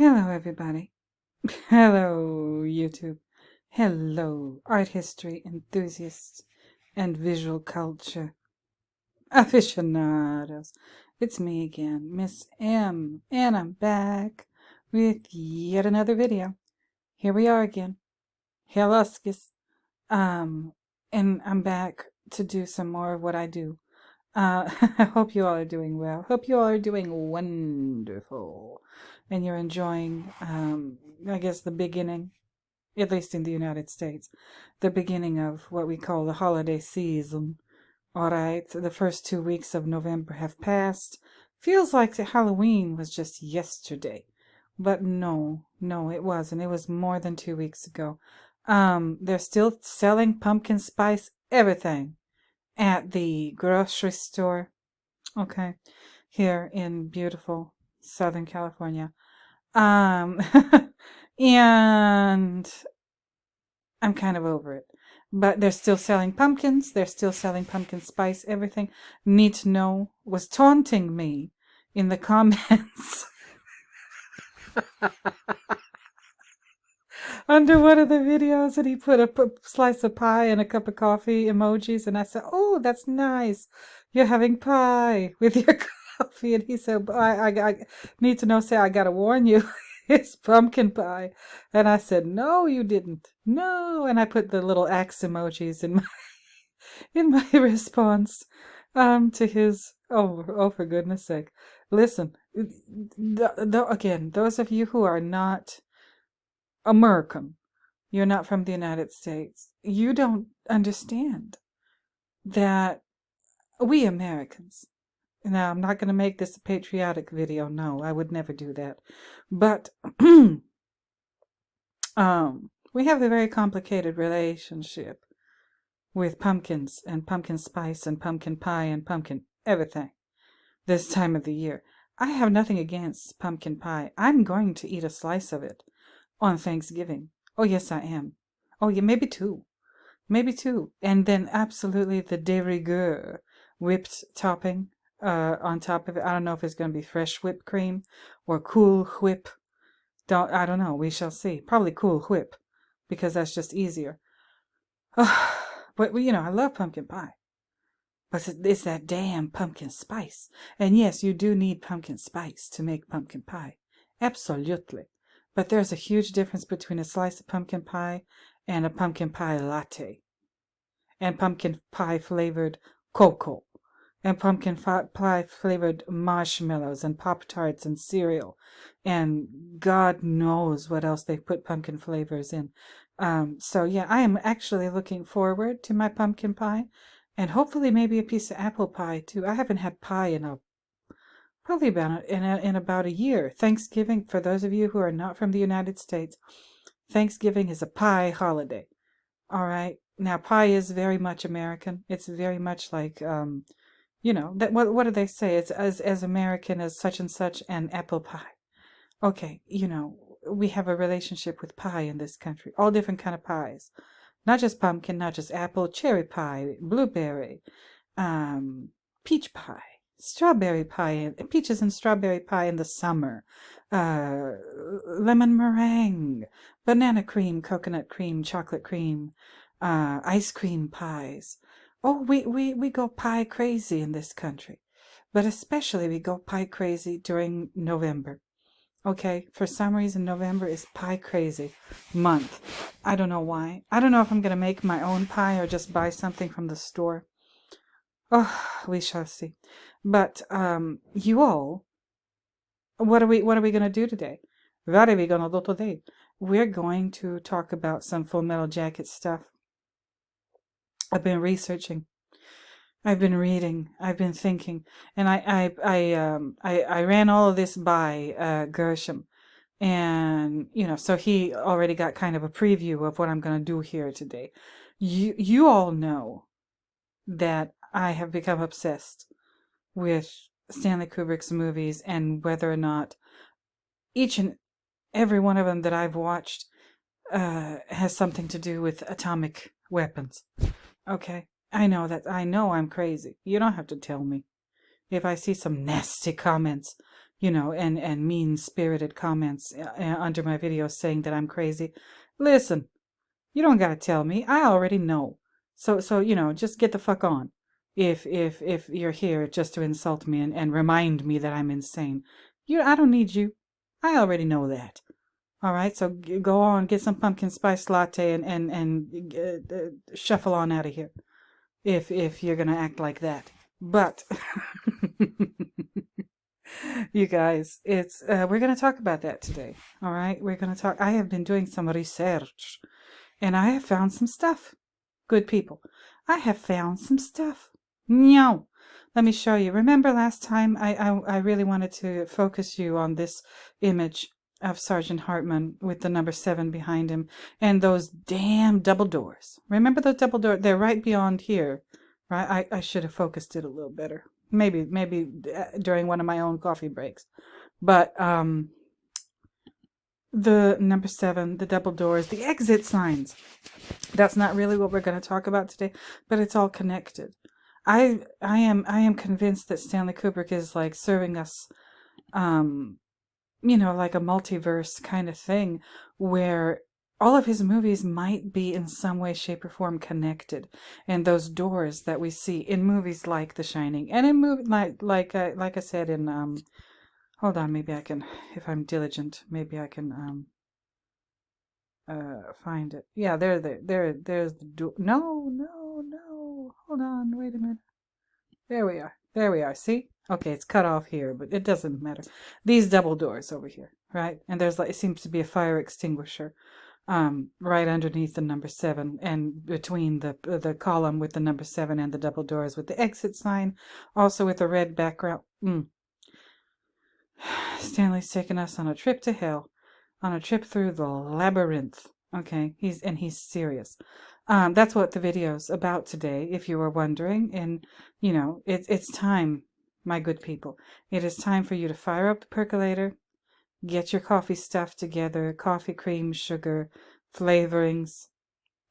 Hello, everybody. Hello, YouTube. Hello, art history enthusiasts and visual culture aficionados. It's me again, Miss M, and I'm back with yet another video. Here we are again. Helluskis. And I'm back to do some more of what I do. I hope you all are doing well. Hope you all are doing wonderful. And you're enjoying, I guess, the beginning, at least in the United States, the beginning of what we call the holiday season. All right, the first 2 weeks of November have passed. Feels like the Halloween was just yesterday. But no, it wasn't. It was more than 2 weeks ago. They're still selling pumpkin spice everything at the grocery store, okay, here in beautiful Southern California. And I'm kind of over it. But they're still selling pumpkins. They're still selling pumpkin spice, everything. Need to Know was taunting me in the comments under one of the videos, and he put a slice of pie and a cup of coffee emojis, and I said, "Oh, that's nice. You're having pie with your coffee." And he said, I Need to Know say, "I gotta warn you, it's pumpkin pie." And I said, "No, you didn't. No." And I put the little axe emojis in my response to his, oh, for goodness sake. Listen, again, those of you who are not American, you're not from the United States, you don't understand that we Americans, now I'm not going to make this a patriotic video, no, I would never do that, but we have a very complicated relationship with pumpkins and pumpkin spice and pumpkin pie and pumpkin everything this time of the year. I have nothing against pumpkin pie. I'm going to eat a slice of it on Thanksgiving. Oh, yes, I am. Oh, yeah, maybe two. Maybe two. And then absolutely the de rigueur whipped topping on top of it. I don't know if it's going to be fresh whipped cream or Cool Whip. I don't know. We shall see. Probably Cool Whip, because that's just easier. But, I love pumpkin pie. But it's that damn pumpkin spice. And yes, you do need pumpkin spice to make pumpkin pie. Absolutely. But there's a huge difference between a slice of pumpkin pie and a pumpkin pie latte, and pumpkin pie flavored cocoa, and pumpkin pie flavored marshmallows and Pop-Tarts and cereal, and God knows what else they've put pumpkin flavors in. So yeah, I am actually looking forward to my pumpkin pie, and hopefully maybe a piece of apple pie too. I haven't had pie in probably about a year. Thanksgiving, for those of you who are not from the United States, Thanksgiving is a pie holiday. All right. Now, pie is very much American. It's very much like, that. What do they say? It's as American as such and such an apple pie. Okay, we have a relationship with pie in this country. All different kind of pies, not just pumpkin, not just apple, cherry pie, blueberry, peach pie, strawberry pie, peaches and strawberry pie in the summer, lemon meringue, banana cream, coconut cream, chocolate cream, ice cream pies. Oh, we go pie crazy in this country, but especially we go pie crazy during November. Okay, for some reason November is pie crazy month. I don't know why. I don't know if I'm gonna make my own pie or just buy something from the store. Oh, we shall see. But you all, what are we gonna do today? What are we gonna do today? We're going to talk about some Full Metal Jacket stuff. I've been researching, I've been reading, I've been thinking, and I ran all of this by Gershom, and so he already got kind of a preview of what I'm going to do here today. You all know that I have become obsessed with Stanley Kubrick's movies, and whether or not each and every one of them that I've watched has something to do with atomic weapons. Okay, I know I'm crazy. You don't have to tell me. If I see some nasty comments, and mean-spirited comments under my videos saying that I'm crazy. Listen, you don't gotta tell me. I already know. So, just get the fuck on. If you're here just to insult me and remind me that I'm insane. I don't need you. I already know that. All right, so go on, get some pumpkin spice latte and shuffle on out of here. If you're gonna act like that. But you guys, it's we're gonna talk about that today. All right, we're gonna talk. I have been doing some research, and I have found some stuff. Good people, I have found some stuff. Meow. Let me show you. Remember last time I really wanted to focus you on this image of Sergeant Hartman with the number 7 behind him and those damn double doors. Remember those double doors? They're right beyond here, right? I should have focused it a little better. Maybe during one of my own coffee breaks. But the number 7, the double doors, the exit signs. That's not really what we're going to talk about today, but it's all connected. I am convinced that Stanley Kubrick is like serving us like a multiverse kind of thing where all of his movies might be in some way, shape, or form connected. And those doors that we see in movies like The Shining and in movies like I said in hold on, maybe I can, if I'm diligent, maybe I can find it. Yeah, there's the door. No, hold on, wait a minute. There we are, see? Okay, it's cut off here, but it doesn't matter. These double doors over here, right? And there's it seems to be a fire extinguisher right underneath the number 7 and between the column with the number 7 and the double doors with the exit sign, also with a red background. Stanley's taking us on a trip to hell, on a trip through the labyrinth. Okay, he's serious. That's what the video's about today, if you were wondering. And it's time, my good people. It is time for you to fire up the percolator, get your coffee stuff together, coffee cream, sugar, flavorings.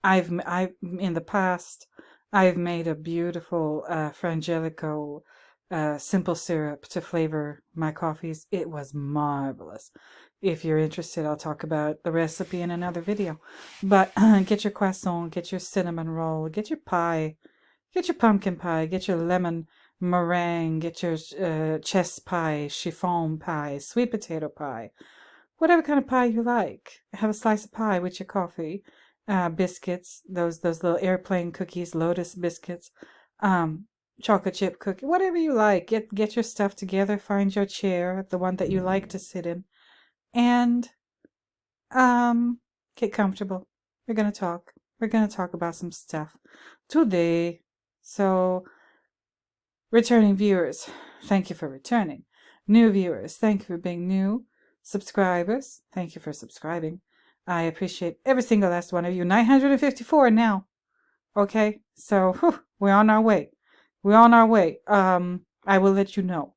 I've in the past I've made a beautiful Frangelico simple syrup to flavor my coffees. It was marvelous. If you're interested, I'll talk about the recipe in another video. But get your croissant, get your cinnamon roll, get your pie, get your pumpkin pie, get your lemon meringue, get your chess pie, chiffon pie, sweet potato pie, whatever kind of pie you like. Have a slice of pie with your coffee, biscuits, those little airplane cookies, lotus biscuits, chocolate chip cookie, whatever you like. Get your stuff together, find your chair, the one that you like to sit in, and get comfortable. We're gonna talk. We're gonna talk about some stuff today. So, returning viewers, thank you for returning. New viewers, thank you for being new. Subscribers, thank you for subscribing. I appreciate every single last one of you. 954 now. Okay, so we're on our way. We're on our way. I will let you know.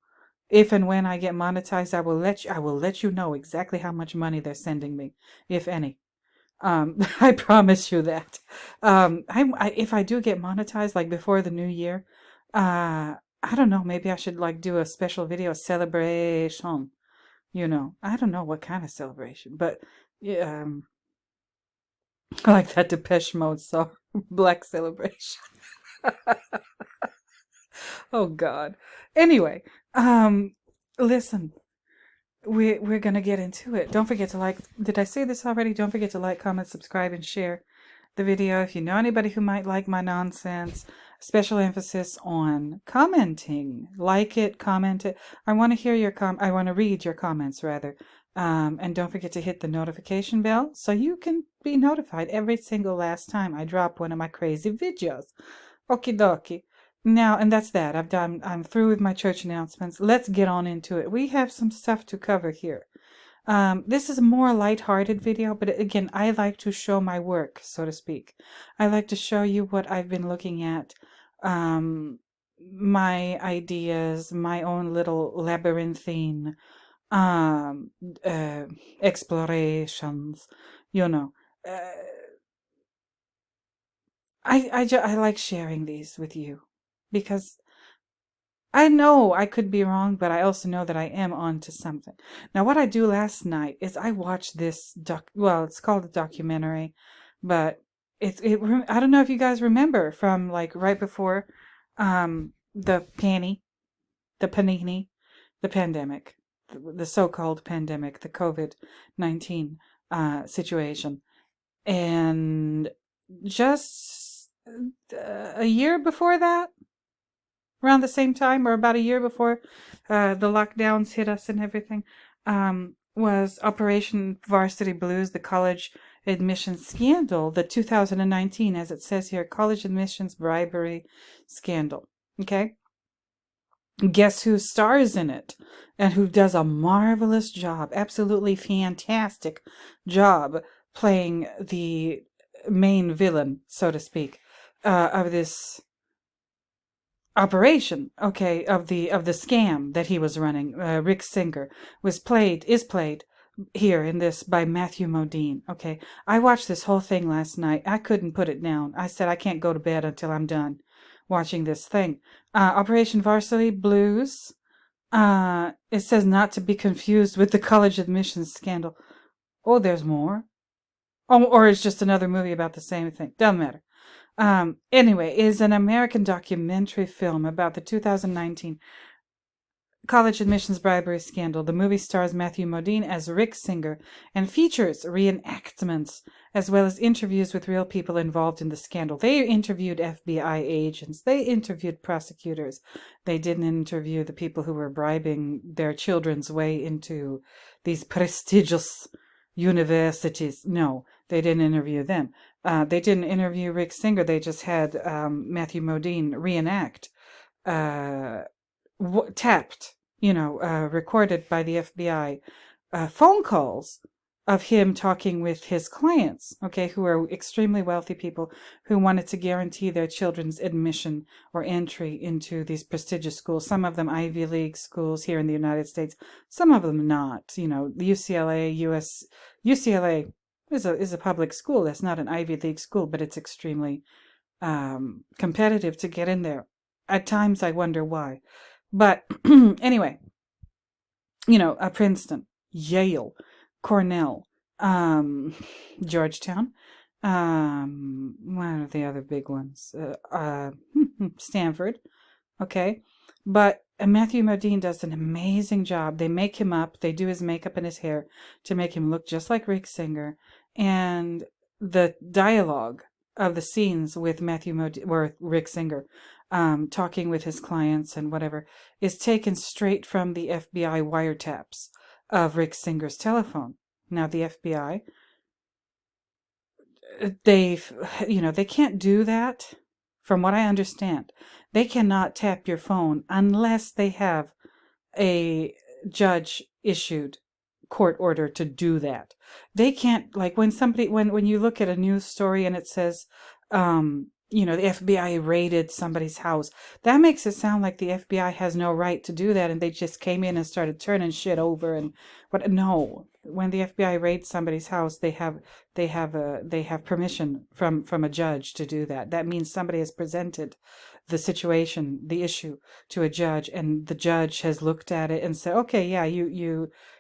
If and when I get monetized, I will let you know exactly how much money they're sending me, if any. I promise you that. If I do get monetized, like before the new year, I don't know, maybe I should like do a special video celebration. I don't know what kind of celebration, but yeah, like that Depeche Mode song, Black Celebration. Oh God. Anyway, listen, we're gonna get into it. Don't forget to like. Did I say this already? Don't forget to like, comment, subscribe, and share the video. If you know anybody who might like my nonsense, special emphasis on commenting. Like it, comment it. I want to hear your I want to read your comments rather. And don't forget to hit the notification bell so you can be notified every single last time I drop one of my crazy videos. Okie dokie. Now, and that's that. I'm through with my church announcements. Let's get on into it. We have some stuff to cover here. This is a more lighthearted video, but again, I like to show my work, so to speak. I like to show you what I've been looking at, my ideas, my own little labyrinthine explorations, I like sharing these with you because I know I could be wrong, but I also know that I am onto something. Now, what I do last night is I watched this well, it's called a documentary, but I don't know if you guys remember from like right before the panini, the pandemic, the so-called pandemic, the COVID-19 situation. And just a year before that, around the same time, or about a year before the lockdowns hit us and everything, was Operation Varsity Blues, the college admissions scandal, the 2019, as it says here, college admissions bribery scandal. Okay? Guess who stars in it and who does a marvelous job, absolutely fantastic job playing the main villain, so to speak, of this operation, okay, of the scam that he was running. Rick Singer is played here in this by Matthew Modine. Okay, I watched this whole thing last night. I couldn't put it down. I said I can't go to bed until I'm done watching this thing. Operation Varsity Blues. It says not to be confused with the college admissions scandal. Oh, there's more. Oh, or it's just another movie about the same thing. Doesn't matter. Anyway, is an American documentary film about the 2019 college admissions bribery scandal. The movie stars Matthew Modine as Rick Singer and features reenactments as well as interviews with real people involved in the scandal. They interviewed FBI agents. They interviewed prosecutors. They didn't interview the people who were bribing their children's way into these prestigious universities. No, they didn't interview them. They didn't interview Rick Singer. They just had Matthew Modine reenact, tapped, recorded by the FBI phone calls of him talking with his clients, okay, who are extremely wealthy people who wanted to guarantee their children's admission or entry into these prestigious schools. Some of them Ivy League schools here in the United States, some of them not. The UCLA is a public school. That's not an Ivy League school, but it's extremely competitive to get in there. At times I wonder why. But anyway, Princeton, Yale, Cornell, Georgetown, one of the other big ones, Stanford, okay? But Matthew Modine does an amazing job. They make him up. They do his makeup and his hair to make him look just like Rick Singer. And the dialogue of the scenes with Matthew Modine, or Rick Singer, talking with his clients and whatever, is taken straight from the FBI wiretaps of Rick Singer's telephone. Now, the FBI, they can't do that, from what I understand. They cannot tap your phone unless they have a judge-issued court order to do that. They can't, like when you look at a news story and it says, the FBI raided somebody's house, that makes it sound like the FBI has no right to do that and they just came in and started turning shit over. But no, when the FBI raids somebody's house, they have permission from a judge to do that. That means somebody has presented the situation, the issue, to a judge, and the judge has looked at it and said, okay, yeah,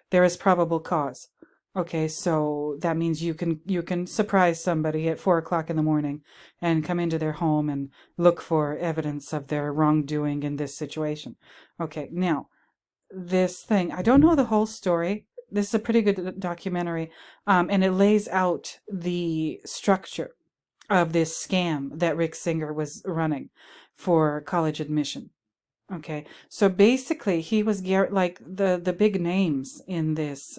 there is probable cause. Okay, so that means you can surprise somebody at 4:00 in the morning and come into their home and look for evidence of their wrongdoing in this situation. Okay, now, this thing, I don't know the whole story. This is a pretty good documentary, and it lays out the structure of this scam that Rick Singer was running for college admission. Okay, so basically he was like the big names in this,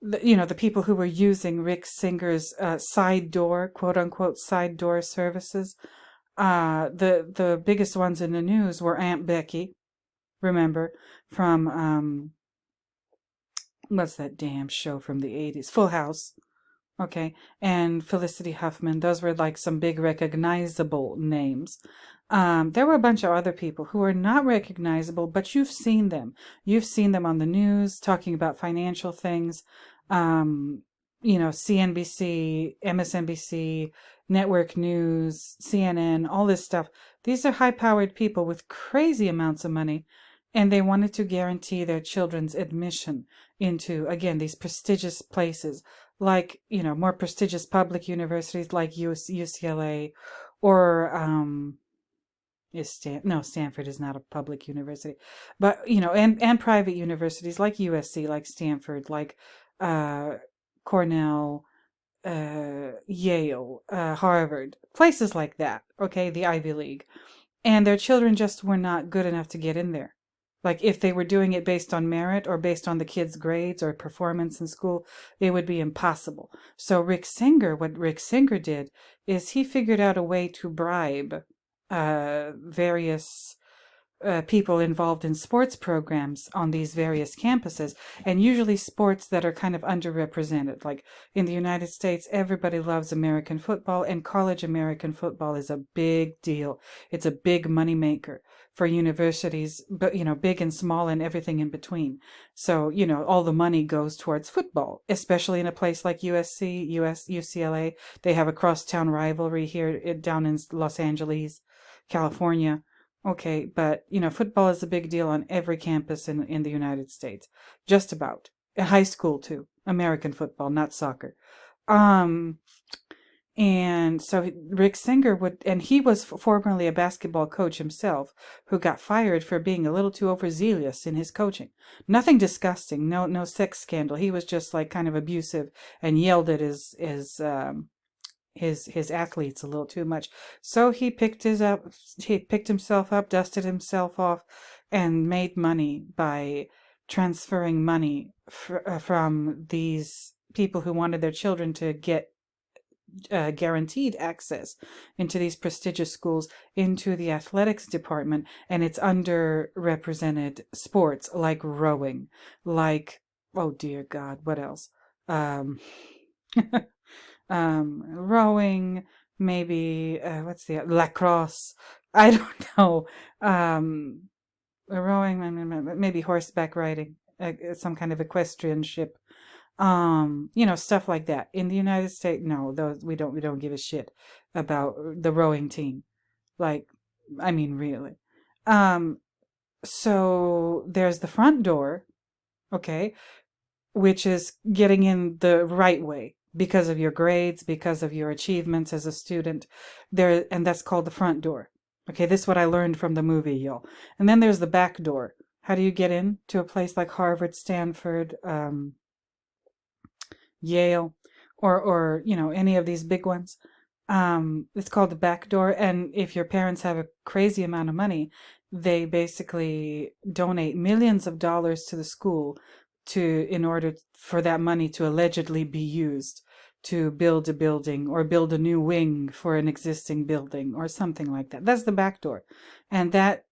the people who were using Rick Singer's side door, quote unquote, side door services. The biggest ones in the news were Aunt Becky, remember, from what's that damn show from the 80s? Full House. Okay, and Felicity Huffman. Those were like some big recognizable names. There were a bunch of other people who are not recognizable, but you've seen them. You've seen them on the news talking about financial things. CNBC, MSNBC, Network News, CNN, all this stuff. These are high-powered people with crazy amounts of money, and they wanted to guarantee their children's admission into, again, these prestigious places, like, more prestigious public universities like UCLA, or Stanford is not a public university, but and private universities like USC, like Stanford, like Cornell, Yale, Harvard, places like that. Okay, the Ivy League, and their children just were not good enough to get in there. Like, if they were doing it based on merit or based on the kids' grades or performance in school, it would be impossible. So what Rick Singer did is he figured out a way to bribe various people involved in sports programs on these various campuses, and usually sports that are kind of underrepresented. Like in the United States, everybody loves American football, and college American football is a big deal. It's a big moneymaker for universities, but big and small and everything in between. So, all the money goes towards football, especially in a place like UCLA. They have a crosstown rivalry here down in Los Angeles, California. Okay, but football is a big deal on every campus in the United States. Just about. High school too. American football, not soccer. And so Rick Singer and he was formerly a basketball coach himself, who got fired for being a little too overzealous in his coaching. Nothing disgusting, no sex scandal. He was just like kind of abusive and yelled at his athletes a little too much. So he picked himself up, dusted himself off, and made money by transferring money from these people who wanted their children to get guaranteed access into these prestigious schools, into the athletics department, and it's underrepresented sports like rowing, like, oh dear God, what else? Rowing, maybe what's the lacrosse? I don't know. Rowing, maybe horseback riding, some kind of equestrianship. Stuff like that. In the United States, no, those we don't give a shit about the rowing team. Like, I mean, really. So there's the front door, okay, which is getting in the right way because of your grades, because of your achievements as a student. And that's called the front door. Okay, this is what I learned from the movie, y'all. And then there's the back door. How do you get in to a place like Harvard, Stanford, Yale, or any of these big ones? It's called the back door, and if your parents have a crazy amount of money, they basically donate millions of dollars to the school in order for that money to allegedly be used to build a building or build a new wing for an existing building or something like that. That's the back door, and that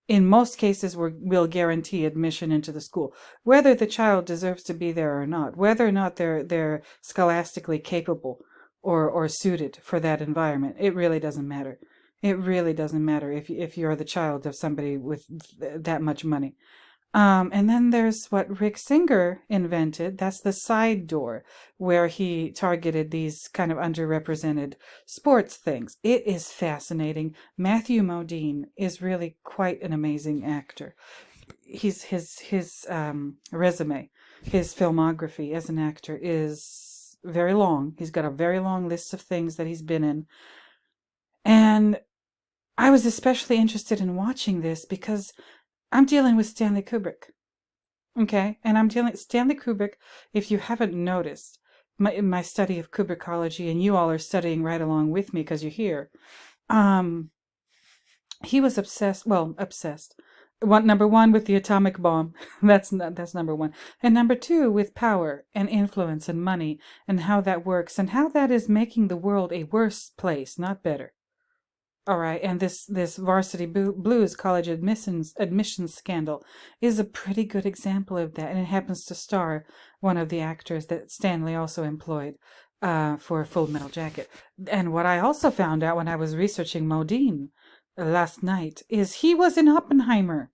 in most cases will guarantee admission into the school, whether the child deserves to be there or not, whether or not they're scholastically capable or suited for that environment. It really doesn't matter. It really doesn't matter if you're the child of somebody with that much money. And then there's what Rick Singer invented. That's the side door, where he targeted these kind of underrepresented sports things. It is fascinating. Matthew Modine is really quite an amazing actor. His resume, his filmography as an actor is very long. He's got a very long list of things that he's been in. And I was especially interested in watching this because I'm dealing with Stanley Kubrick, okay? And Stanley Kubrick, if you haven't noticed, my study of Kubrickology, and you all are studying right along with me because you're here, he was obsessed. Number one, with the atomic bomb. That's number one. And number two, with power and influence and money and how that works and how that is making the world a worse place, not better. All right, and this Varsity Blues college admissions scandal is a pretty good example of that, and it happens to star one of the actors that Stanley also employed for Full Metal Jacket. And what I also found out when I was researching Modine last night is he was in Oppenheimer.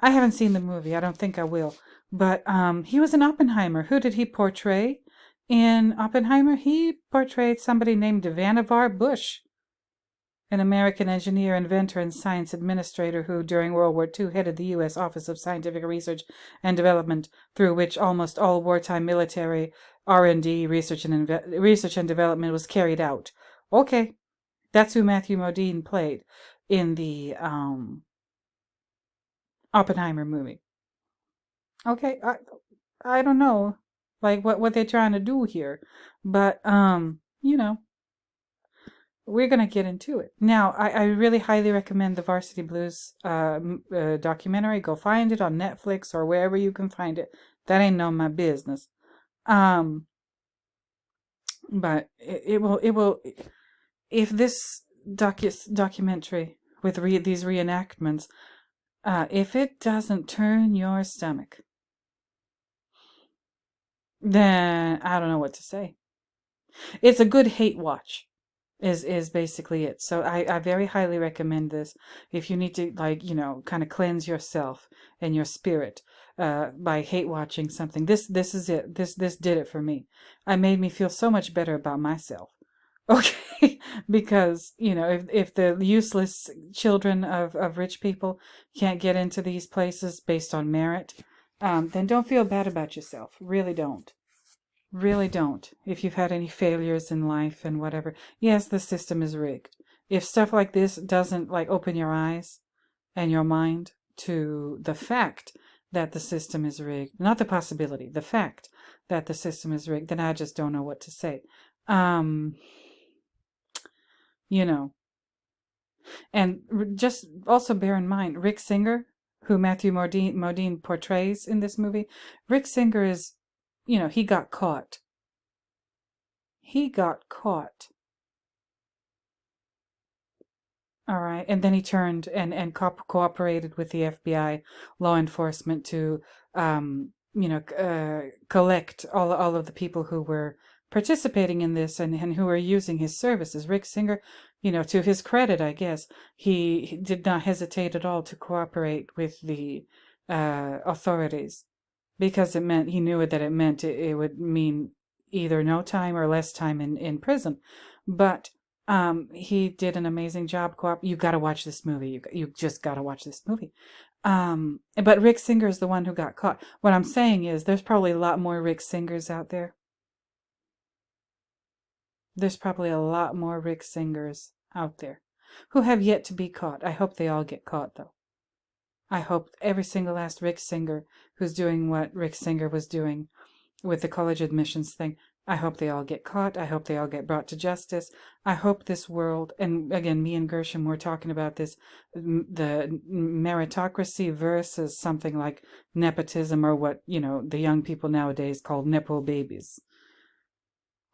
I haven't seen the movie. I don't think I will. But he was in Oppenheimer. Who did he portray in Oppenheimer? He portrayed somebody named Vannevar Bush. an American engineer, inventor, and science administrator who, during World War II, headed the U.S. Office of Scientific Research and Development, through which almost all wartime military R&D, research and development, was carried out. Okay, that's who Matthew Modine played in the Oppenheimer movie. Okay, I don't know, like what they're trying to do here, but we're gonna get into it now. I really highly recommend the Varsity Blues documentary. Go find it on Netflix or wherever you can find it. That ain't none of my business. But it will if this documentary with these reenactments, if it doesn't turn your stomach, then I don't know what to say. It's a good hate watch, is basically it. So I very highly recommend this if you need to, like, kind of cleanse yourself and your spirit by hate watching something. This is it. This did it for me. It made me feel so much better about myself. Okay, because if the useless children of rich people can't get into these places based on merit, then don't feel bad about yourself. Really don't. Really don't. If you've had any failures in life and whatever, yes, the system is rigged. If stuff like this doesn't open your eyes and your mind to the fact that the system is rigged, not the possibility, the fact that the system is rigged, then I just don't know what to say. And just also bear in mind, Rick Singer, who Matthew Modine portrays in this movie, Rick Singer is, he got caught. He got caught. All right. And then he turned and cooperated with the FBI law enforcement to, collect all of the people who were participating in this and who were using his services. Rick Singer, to his credit, I guess, he did not hesitate at all to cooperate with the authorities, because he knew that it meant it would mean either no time or less time in prison. But he did an amazing job. You got to watch this movie. You just got to watch this movie. But Rick Singer is the one who got caught. What I'm saying is there's probably a lot more Rick Singers out there. There's probably a lot more Rick Singers out there who have yet to be caught. I hope they all get caught, though. I hope every single last Rick Singer who's doing what Rick Singer was doing with the college admissions thing, I hope they all get caught. I hope they all get brought to justice. I hope this world, and again, me and Gershom were talking about this, the meritocracy versus something like nepotism, or what, the young people nowadays call nepo babies.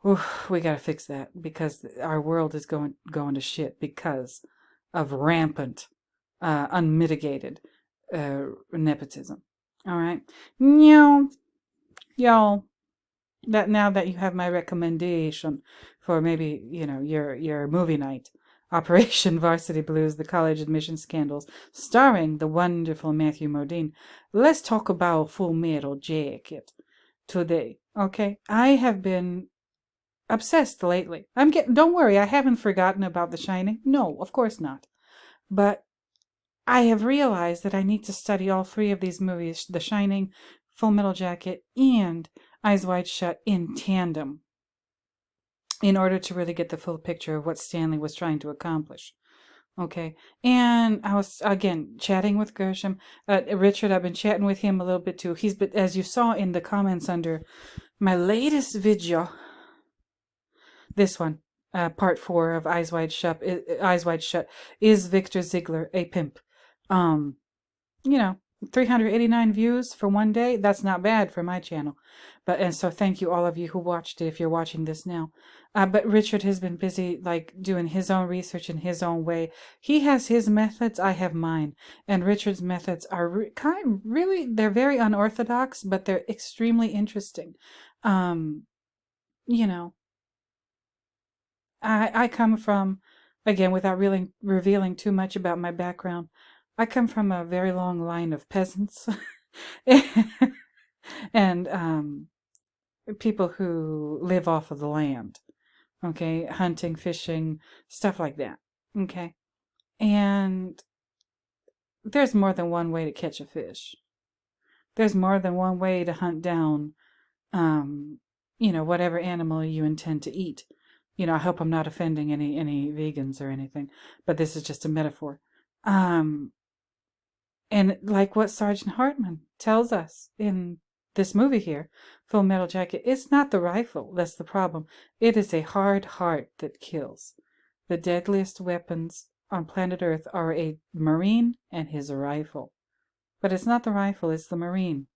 Oof, we got to fix that, because our world is going to shit because of rampant, unmitigated nepotism. All right. Y'all, that now that you have my recommendation for maybe, your movie night, Operation Varsity Blues, the college admission scandals, starring the wonderful Matthew Modine, let's talk about Full Metal Jacket today. Okay. I have been obsessed lately. Don't worry, I haven't forgotten about The Shining. No, of course not. But I have realized that I need to study all three of these movies, The Shining, Full Metal Jacket, and Eyes Wide Shut, in tandem, in order to really get the full picture of what Stanley was trying to accomplish. Okay. And I was, again, chatting with Gershom. Richard, I've been chatting with him a little bit too. He's been, as you saw in the comments under my latest video, this one, part 4 of Eyes Wide Shut, is Victor Ziegler a pimp? 389 views for one day. That's not bad for my channel. And so thank you all of you who watched it, if you're watching this now. But Richard has been busy, doing his own research in his own way. He has his methods, I have mine. And Richard's methods are they're very unorthodox, but they're extremely interesting. I come from, again, without really revealing too much about my background, I come from a very long line of peasants and people who live off of the land, okay, hunting, fishing, stuff like that. Okay. And there's more than one way to catch a fish. There's more than one way to hunt down, whatever animal you intend to eat. I hope I'm not offending any vegans or anything, but this is just a metaphor. Um, and like what Sergeant Hartman tells us in this movie here, Full Metal Jacket, it's not the rifle that's the problem. It is a hard heart that kills. The deadliest weapons on planet Earth are a Marine and his rifle. But it's not the rifle, it's the Marine.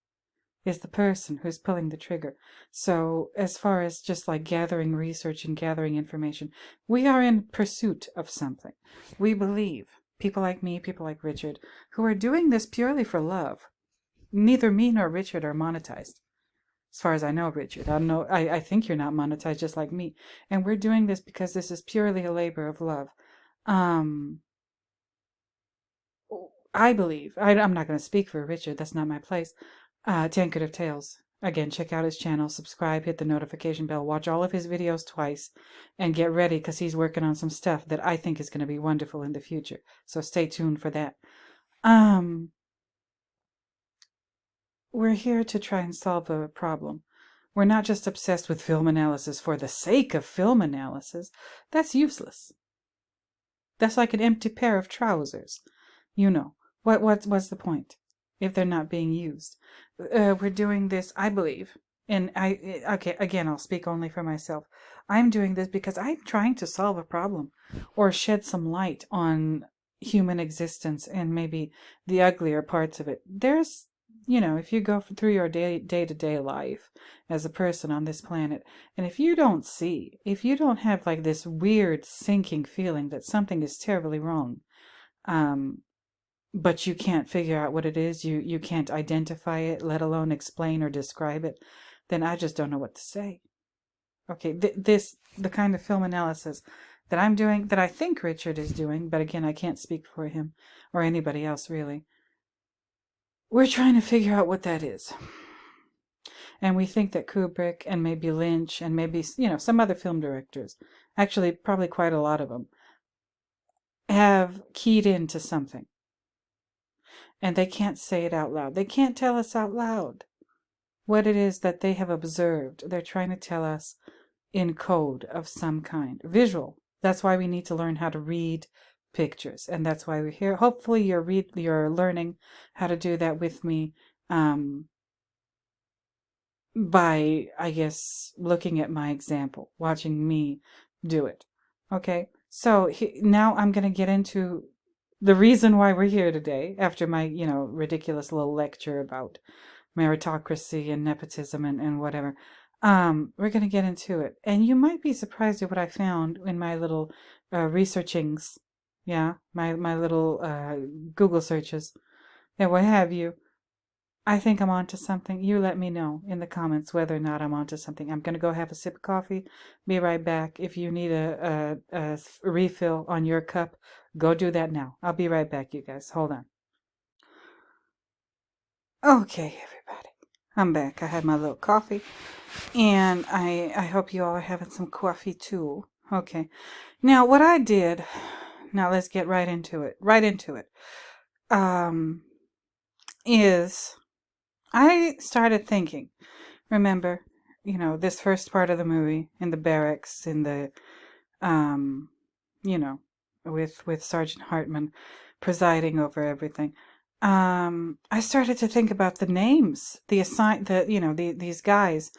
It's the person who's pulling the trigger. So, as far as just like gathering research and gathering information, we are in pursuit of something. We believe, people like me, people like Richard, who are doing this purely for love. Neither me nor Richard are monetized. As far as I know, Richard. I think you're not monetized just like me. And we're doing this because this is purely a labor of love. I believe, I'm not going to speak for Richard, that's not my place. Tankard of Tales. Again, check out his channel, subscribe, hit the notification bell, watch all of his videos twice, and get ready because he's working on some stuff that I think is going to be wonderful in the future. So stay tuned for that. We're here to try and solve a problem. We're not just obsessed with film analysis for the sake of film analysis. That's useless. That's like an empty pair of trousers. What's the point if they're not being used? We're doing this, I believe, and again, I'll speak only for myself. I'm doing this because I'm trying to solve a problem or shed some light on human existence and maybe the uglier parts of it. There's, if you go through your day-to-day life as a person on this planet, and if you don't have like this weird sinking feeling that something is terribly wrong, but you can't figure out what it is, you can't identify it, let alone explain or describe it, then I just don't know what to say. Okay, the kind of film analysis that I'm doing, that I think Richard is doing, but again, I can't speak for him or anybody else really. We're trying to figure out what that is. And we think that Kubrick and maybe Lynch and maybe, some other film directors, actually probably quite a lot of them, have keyed into something. And they can't say it out loud. They can't tell us out loud what it is that they have observed. They're trying to tell us in code of some kind. Visual. That's why we need to learn how to read pictures. And that's why we're here. Hopefully you're learning how to do that with me by, I guess, looking at my example, watching me do it. Okay? So now I'm going to get into the reason why we're here today, after my, ridiculous little lecture about meritocracy and nepotism and whatever. We're going to get into it. And you might be surprised at what I found in my little researchings. Yeah, my little Google searches and what have you. I think I'm onto something. You let me know in the comments whether or not I'm onto something. I'm going to go have a sip of coffee. Be right back. If you need a refill on your cup, go do that now. I'll be right back, you guys. Hold on. Okay, everybody. I'm back. I had my little coffee. And I hope you all are having some coffee too. Okay. Now, what I did... Now, let's get right into it. Is... I started thinking, remember, this first part of the movie in the barracks, in the, with Sergeant Hartman presiding over everything. I started to think about the names, these guys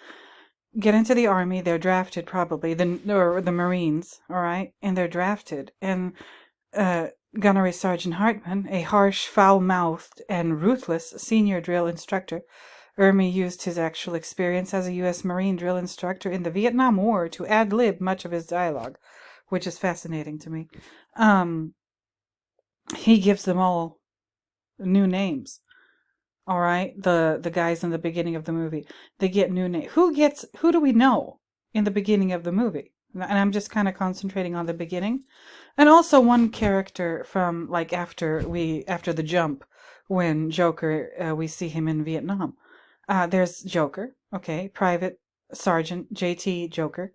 get into the army, they're drafted probably, the Marines, all right, and they're drafted, and, Gunnery Sergeant Hartman, a harsh, foul-mouthed, and ruthless senior drill instructor. Ermey used his actual experience as a U.S. Marine drill instructor in the Vietnam War to ad-lib much of his dialogue, which is fascinating to me. He gives them all new names. All right, the guys in the beginning of the movie, they get new names. Who do we know in the beginning of the movie? And I'm just kind of concentrating on the beginning. And also one character from, like, after the jump, when Joker, we see him in Vietnam. There's Joker, okay, Private Sergeant J.T. Joker,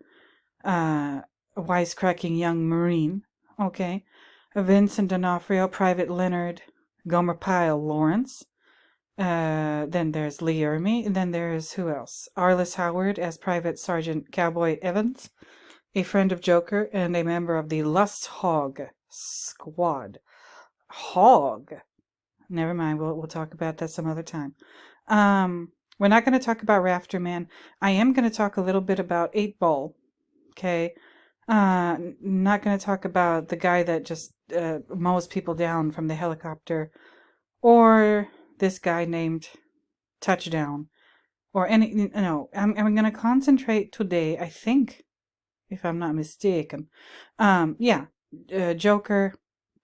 wisecracking young Marine, okay. Vincent D'Onofrio, Private Leonard, Gomer Pyle, Lawrence. Then there's Lee Ermey. And then there's who else? Arliss Howard as Private Sergeant Cowboy Evans, a friend of Joker and a member of the Lust Hog Squad. Hog. Never mind. We'll talk about that some other time. We're not going to talk about Rafter Man. I am going to talk a little bit about 8-Ball. Okay. Not going to talk about the guy that just mows people down from the helicopter, or this guy named Touchdown, or any. No, I'm going to concentrate today, I think, if I'm not mistaken. Joker,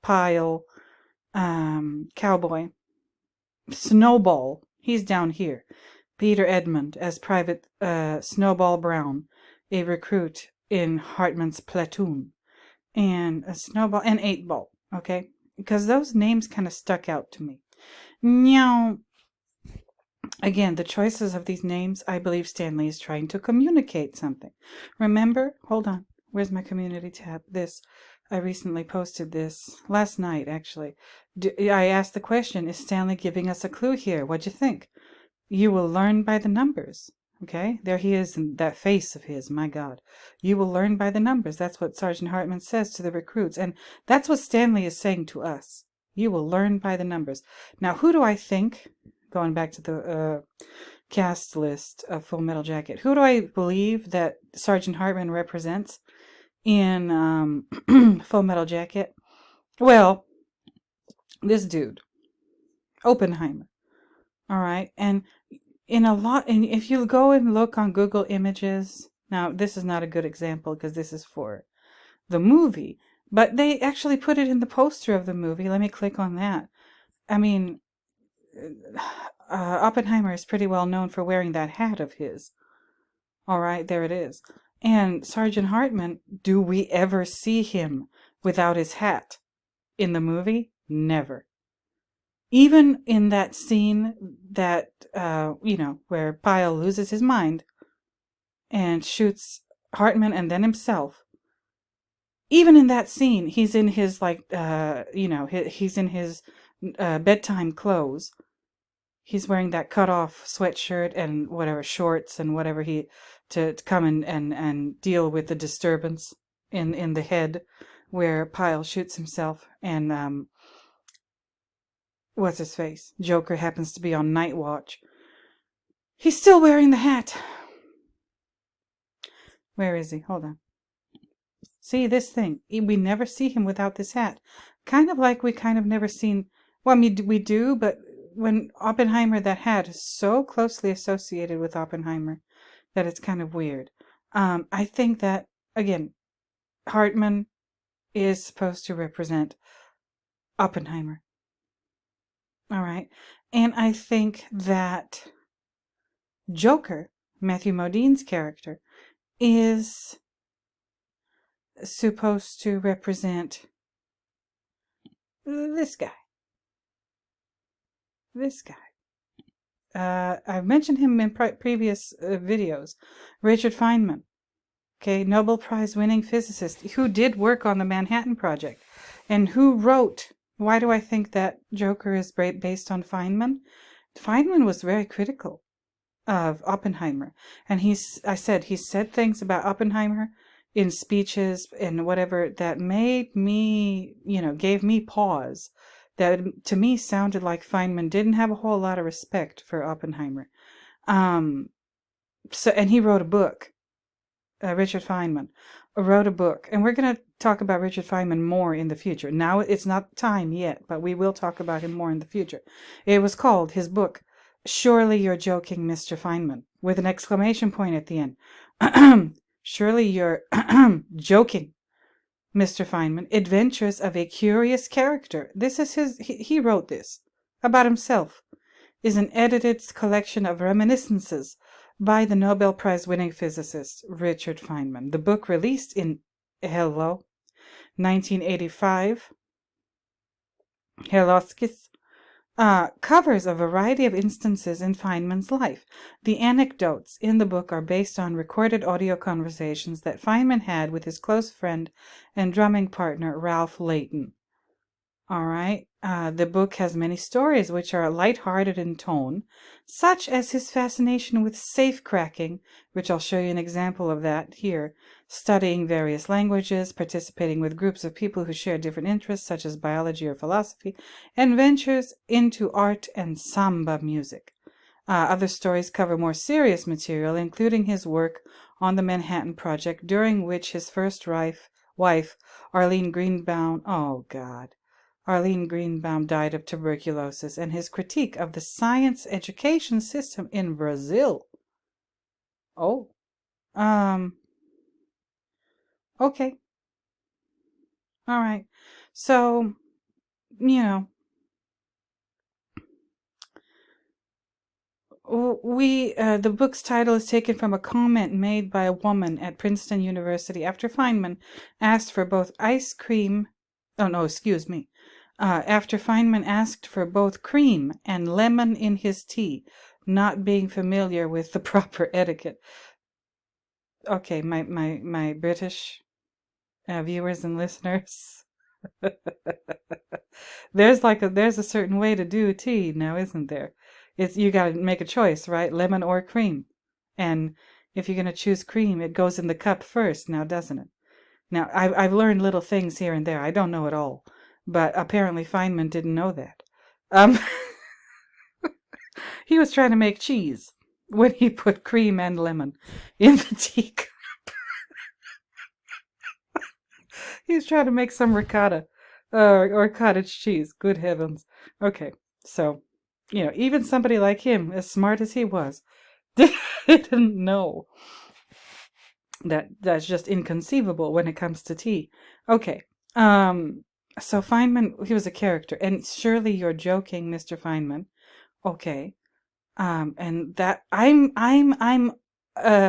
Pyle, Cowboy, Snowball. He's down here. Peter Edmund as Private Snowball Brown, a recruit in Hartman's platoon, and a Snowball and 8-Ball. Okay, because those names kind of stuck out to me. Now, again, the choices of these names, I believe Stanley is trying to communicate something. Remember, hold on, where's my community tab? I recently posted this last night, actually. I asked the question, is Stanley giving us a clue here? What'd you think? You will learn by the numbers. Okay, there he is in that face of his, my God. You will learn by the numbers. That's what Sergeant Hartman says to the recruits. And that's what Stanley is saying to us. You will learn by the numbers. Now, who do I think, going back to the cast list of Full Metal Jacket, who do I believe that Sergeant Hartman represents in Full Metal Jacket? Well, this dude, Oppenheimer. All right, and and if you go and look on Google Images, now this is not a good example because this is for the movie, but they actually put it in the poster of the movie. Let me click on that. I mean, Oppenheimer is pretty well known for wearing that hat of his. All right, there it is. And Sergeant Hartman, do we ever see him without his hat in the movie? Never. Even in that scene that, where Pyle loses his mind and shoots Hartman and then himself, even in that scene, he's in his, he's in his bedtime clothes. He's wearing that cut-off sweatshirt and whatever, shorts and whatever to come and deal with the disturbance in the head where Pyle shoots himself and, what's his face? Joker happens to be on night watch. He's still wearing the hat. Where is he? Hold on. See this thing? We never see him without this hat. Kind of like we kind of never seen. Well, I mean, we do, but when Oppenheimer, that hat is so closely associated with Oppenheimer that it's kind of weird. I think that, again, Hartman is supposed to represent Oppenheimer. All right. And I think that Joker, Matthew Modine's character, is supposed to represent this guy. This guy. I've mentioned him in previous videos. Richard Feynman. Okay, Nobel Prize winning physicist who did work on the Manhattan Project and who wrote. Why do I think that Joker is based on Feynman? Feynman was very critical of Oppenheimer. And he said things about Oppenheimer in speeches and whatever that made me, gave me pause. That to me sounded like Feynman didn't have a whole lot of respect for Oppenheimer. And he wrote a book. Richard Feynman wrote a book, and we're going to talk about Richard Feynman more in the future. Now it's not time yet, but we will talk about him more in the future. It was called, his book, Surely You're Joking, Mr. Feynman, with an exclamation point at the end. Surely you're joking, Mr. Feynman. Adventures of a Curious Character. This is he wrote this about himself. Is an edited collection of reminiscences by the Nobel Prize winning physicist Richard Feynman. The book released in 1985. Covers a variety of instances in Feynman's life. The anecdotes in the book are based on recorded audio conversations that Feynman had with his close friend and drumming partner Ralph Layton. All right. The book has many stories which are lighthearted in tone, such as his fascination with safe cracking, which I'll show you an example of that here, studying various languages, participating with groups of people who share different interests, such as biology or philosophy, and ventures into art and samba music. Other stories cover more serious material, including his work on the Manhattan Project, during which his first wife, Arlene Greenbaum, oh God, Arlene Greenbaum died of tuberculosis, and his critique of the science education system in Brazil. Oh, okay, all right. So, you know, the book's title is taken from a comment made by a woman at Princeton University after Feynman asked for both ice cream. Oh, no, excuse me. After Feynman asked for both cream and lemon in his tea, not being familiar with the proper etiquette. Okay, my British viewers and listeners. There's a certain way to do tea now, isn't there? It's you got to make a choice, right? Lemon or cream. And if you're going to choose cream, it goes in the cup first now, doesn't it? Now, I've learned little things here and there. I don't know it all, but apparently Feynman didn't know that. Um, he was trying to make cheese when he put cream and lemon in the tea cup. He was trying to make some ricotta or cottage cheese. Good heavens. Okay, so, even somebody like him, as smart as he was, didn't know that's just inconceivable when it comes to tea. Okay, so Feynman, he was a character, and surely you're joking, Mr. Feynman. Okay, and that I'm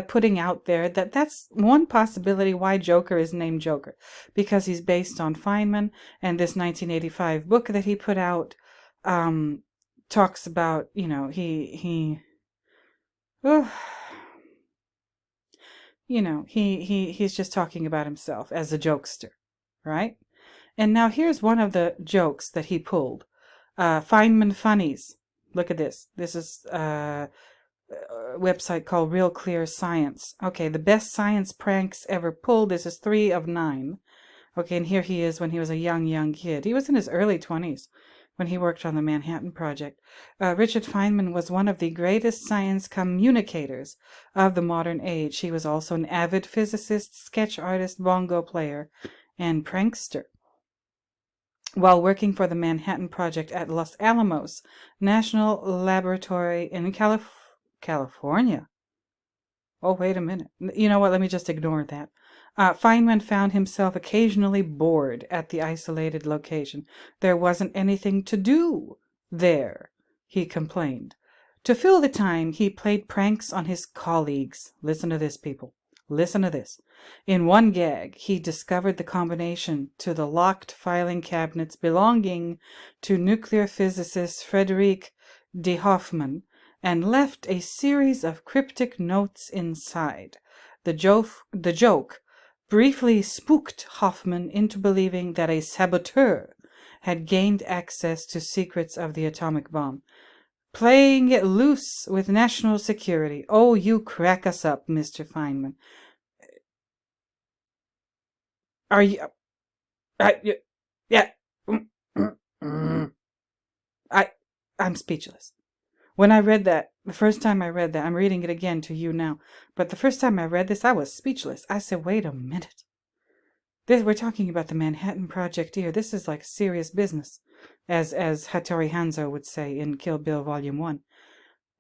putting out there that that's one possibility why Joker is named Joker, because he's based on Feynman, and this 1985 book that he put out talks about, he's just talking about himself as a jokester, right? And now here's one of the jokes that he pulled. Feynman Funnies. Look at this. This is a website called Real Clear Science. Okay, the best science pranks ever pulled. This is 3 of 9. Okay, and here he is when he was a young kid. He was in his early 20s when he worked on the Manhattan Project. Richard Feynman was one of the greatest science communicators of the modern age. He was also an avid physicist, sketch artist, bongo player, and prankster. While working for the Manhattan Project at Los Alamos National Laboratory in California. Oh, wait a minute. You know what? Let me just ignore that. Feynman found himself occasionally bored at the isolated location. There wasn't anything to do there, he complained. To fill the time, he played pranks on his colleagues. Listen to this, people. Listen to this. In one gag, he discovered the combination to the locked filing cabinets belonging to nuclear physicist Frederick de Hoffman and left a series of cryptic notes inside. The joke briefly spooked Hoffman into believing that a saboteur had gained access to secrets of the atomic bomb, playing it loose with national security. Oh, you crack us up, Mr. Feynman. Are you... yeah. I'm speechless. When I read that, the first time I read that, I'm reading it again to you now, but the first time I read this, I was speechless. I said, wait a minute. We're talking about the Manhattan Project here. This is like serious business, as Hattori Hanzo would say in Kill Bill Volume 1.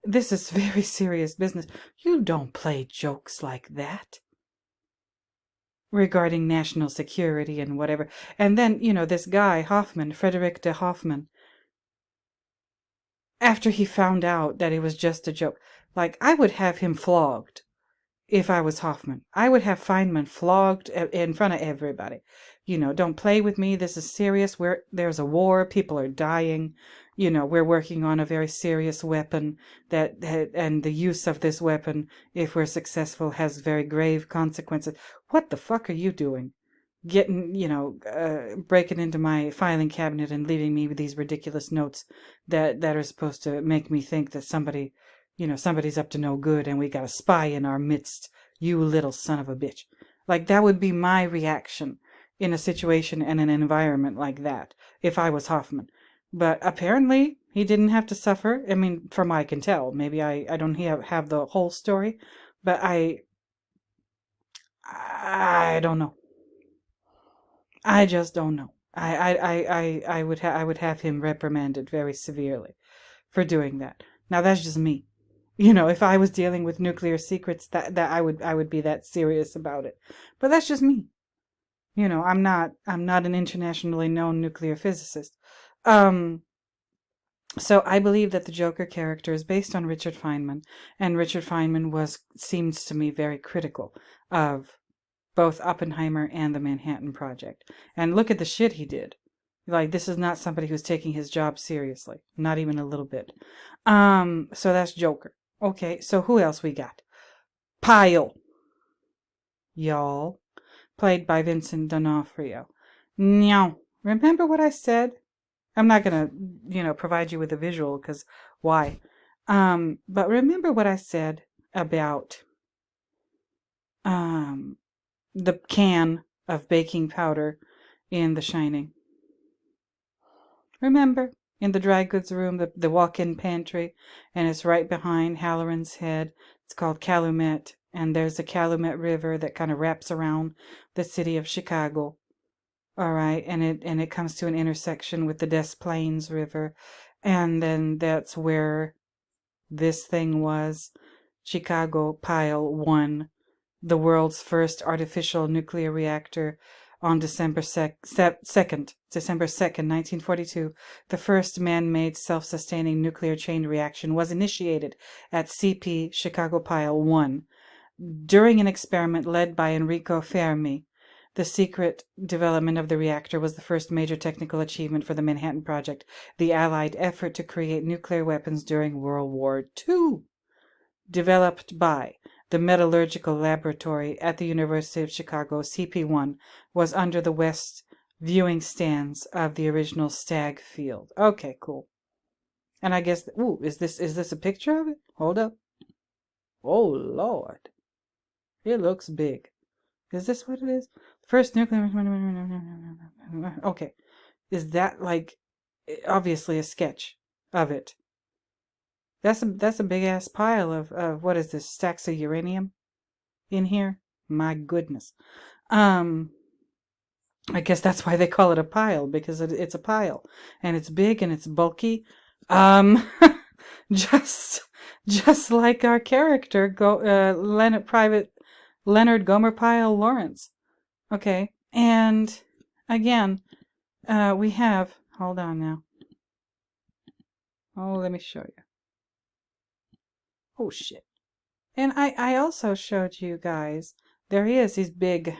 This is very serious business. You don't play jokes like that regarding national security and whatever. And then, this guy, Hoffman, Frederick de Hoffman, after he found out that it was just a joke, like, I would have him flogged if I was Hoffman. I would have Feynman flogged in front of everybody. Don't play with me. This is serious. There's a war. People are dying. We're working on a very serious weapon and the use of this weapon, if we're successful, has very grave consequences. What the fuck are you doing? getting, breaking into my filing cabinet and leaving me with these ridiculous notes that are supposed to make me think that somebody's up to no good and we got a spy in our midst, you little son of a bitch. Like, that would be my reaction in a situation and an environment like that if I was Hoffman. But apparently he didn't have to suffer. I mean, from what I can tell, maybe I don't have the whole story, but I don't know. I just don't know. I would have him reprimanded very severely for doing that. Now that's just me. If I was dealing with nuclear secrets, that I would be that serious about it. But that's just me. I'm not an internationally known nuclear physicist. So I believe that the Joker character is based on Richard Feynman, and Richard Feynman seems to me very critical of both Oppenheimer and the Manhattan Project. And look at the shit he did. Like, this is not somebody who's taking his job seriously. Not even a little bit. So that's Joker. Okay, so who else we got? Pyle. Y'all. Played by Vincent D'Onofrio. Now, remember what I said? I'm not going to, provide you with a visual, because why? But remember what I said about the can of baking powder in The Shining. Remember? In the dry goods room, the walk-in pantry, and it's right behind Halloran's head. It's called Calumet, and there's a Calumet River that kind of wraps around the city of Chicago. All right, and it comes to an intersection with the Des Plaines River, and then that's where this thing was. Chicago Pyle 1, the world's first artificial nuclear reactor, on December 2nd, 1942, the first man-made self-sustaining nuclear chain reaction was initiated at CP Chicago Pyle 1 during an experiment led by Enrico Fermi. The secret development of the reactor was the first major technical achievement for the Manhattan Project, the Allied effort to create nuclear weapons during World War II. Developed by the Metallurgical Laboratory at the University of Chicago, CP1 was under the west viewing stands of the original Stagg Field. Okay, cool. And I guess, is this a picture of it? Hold up. Oh, Lord. It looks big. Is this what it is? First nuclear... Okay. Is that, like, obviously a sketch of it? That's a big-ass pile of, what is this, stacks of uranium in here? My goodness. I guess that's why they call it a pile, because it's a pile. And it's big and it's bulky. Just like our character, Leonard Gomer Pyle Lawrence. Okay, and again, we have, hold on now. Oh, let me show you. Oh, shit. And I also showed you guys, there he is, he's big.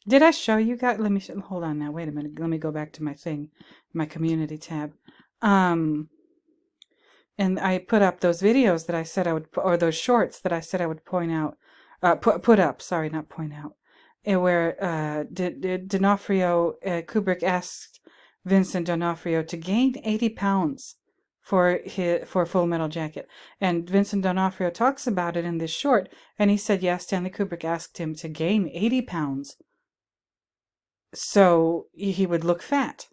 Did I show you guys? Hold on now, wait a minute. Let me go back to my thing, my community tab. And I put up those videos that I said I would, or those shorts that I said I would point out, put up, sorry, not point out, where Kubrick asked Vincent D'Onofrio to gain 80 pounds for Full Metal Jacket. And Vincent D'Onofrio talks about it in this short, and he said, yeah, Stanley Kubrick asked him to gain 80 pounds so he would look fat.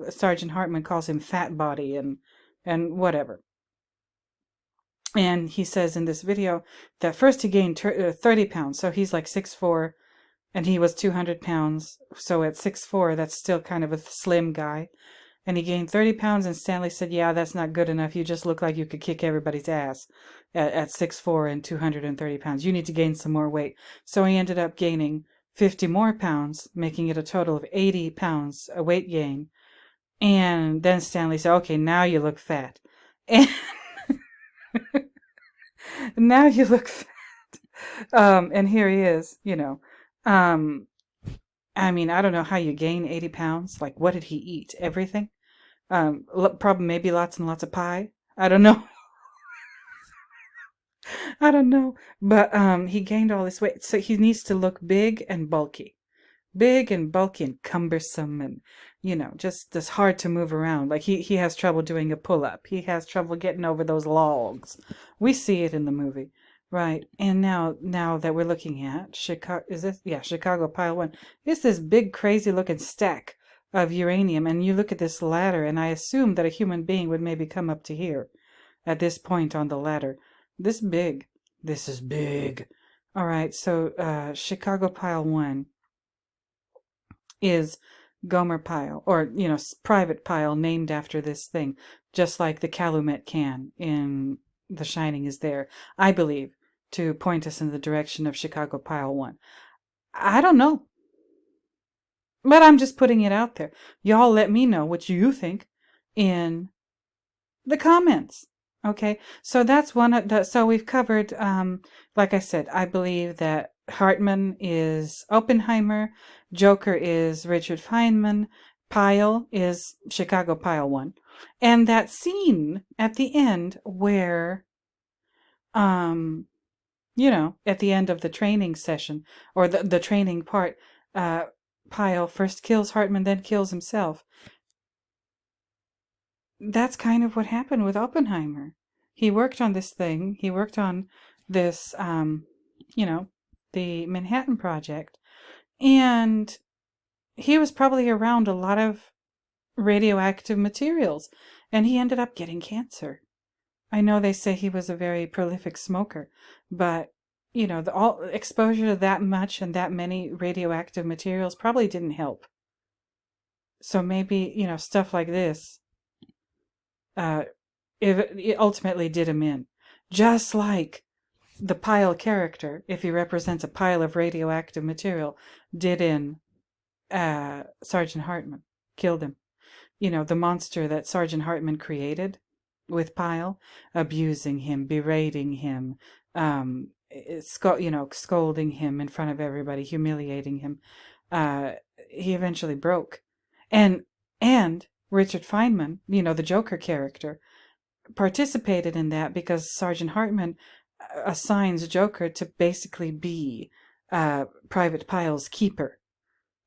Sergeant Hartman calls him fat body and whatever. And he says in this video that first he gained 30 pounds, so he's like 6'4", and he was 200 pounds, so at 6'4", that's still kind of a slim guy. And he gained 30 pounds, and Stanley said, yeah, that's not good enough. You just look like you could kick everybody's ass at 6'4" and 230 pounds. You need to gain some more weight. So he ended up gaining 50 more pounds, making it a total of 80 pounds, a weight gain. And then Stanley said, okay, now you look fat. And now you look fat. And here he is, I mean, I don't know how you gain 80 pounds. Like, what did he eat? Everything? Probably maybe lots and lots of pie. I don't know. I don't know. But he gained all this weight. So he needs to look big and bulky. big and bulky and cumbersome and, just hard to move around. Like he has trouble doing a pull-up. He has trouble getting over those logs. We see it in the movie. Right. And now that we're looking at Chicago, Chicago Pile 1. It's this big, crazy looking stack of uranium. And you look at this ladder, and I assume that a human being would maybe come up to here at this point on the ladder. This big. This is big. All right. So Chicago Pile 1 is Gomer Pyle, or, Private Pyle, named after this thing, just like the Calumet can in The Shining is there, I believe, to point us in the direction of Chicago Pile 1. I don't know. But I'm just putting it out there. Y'all let me know what you think in the comments. Okay, so that's one of the, so we've covered, like I said, I believe that Hartman is Oppenheimer, Joker is Richard Feynman, Pyle is Chicago Pile 1. And that scene at the end where, at the end of the training session, or the training part, Pyle first kills Hartman, then kills himself. That's kind of what happened with Oppenheimer. He worked on this thing. He worked on this, the Manhattan Project. And he was probably around a lot of radioactive materials. And he ended up getting cancer. I know they say he was a very prolific smoker. But, all exposure to that much and that many radioactive materials probably didn't help. So maybe, stuff like this, it ultimately did him in. Just like the Pyle character, if he represents a pile of radioactive material, did in Sergeant Hartman. Killed him. The monster that Sergeant Hartman created with Pyle, abusing him, berating him, scolding him in front of everybody, humiliating him. He eventually broke. And Richard Feynman, the Joker character, participated in that because Sergeant Hartman assigns Joker to basically be Private Pyle's keeper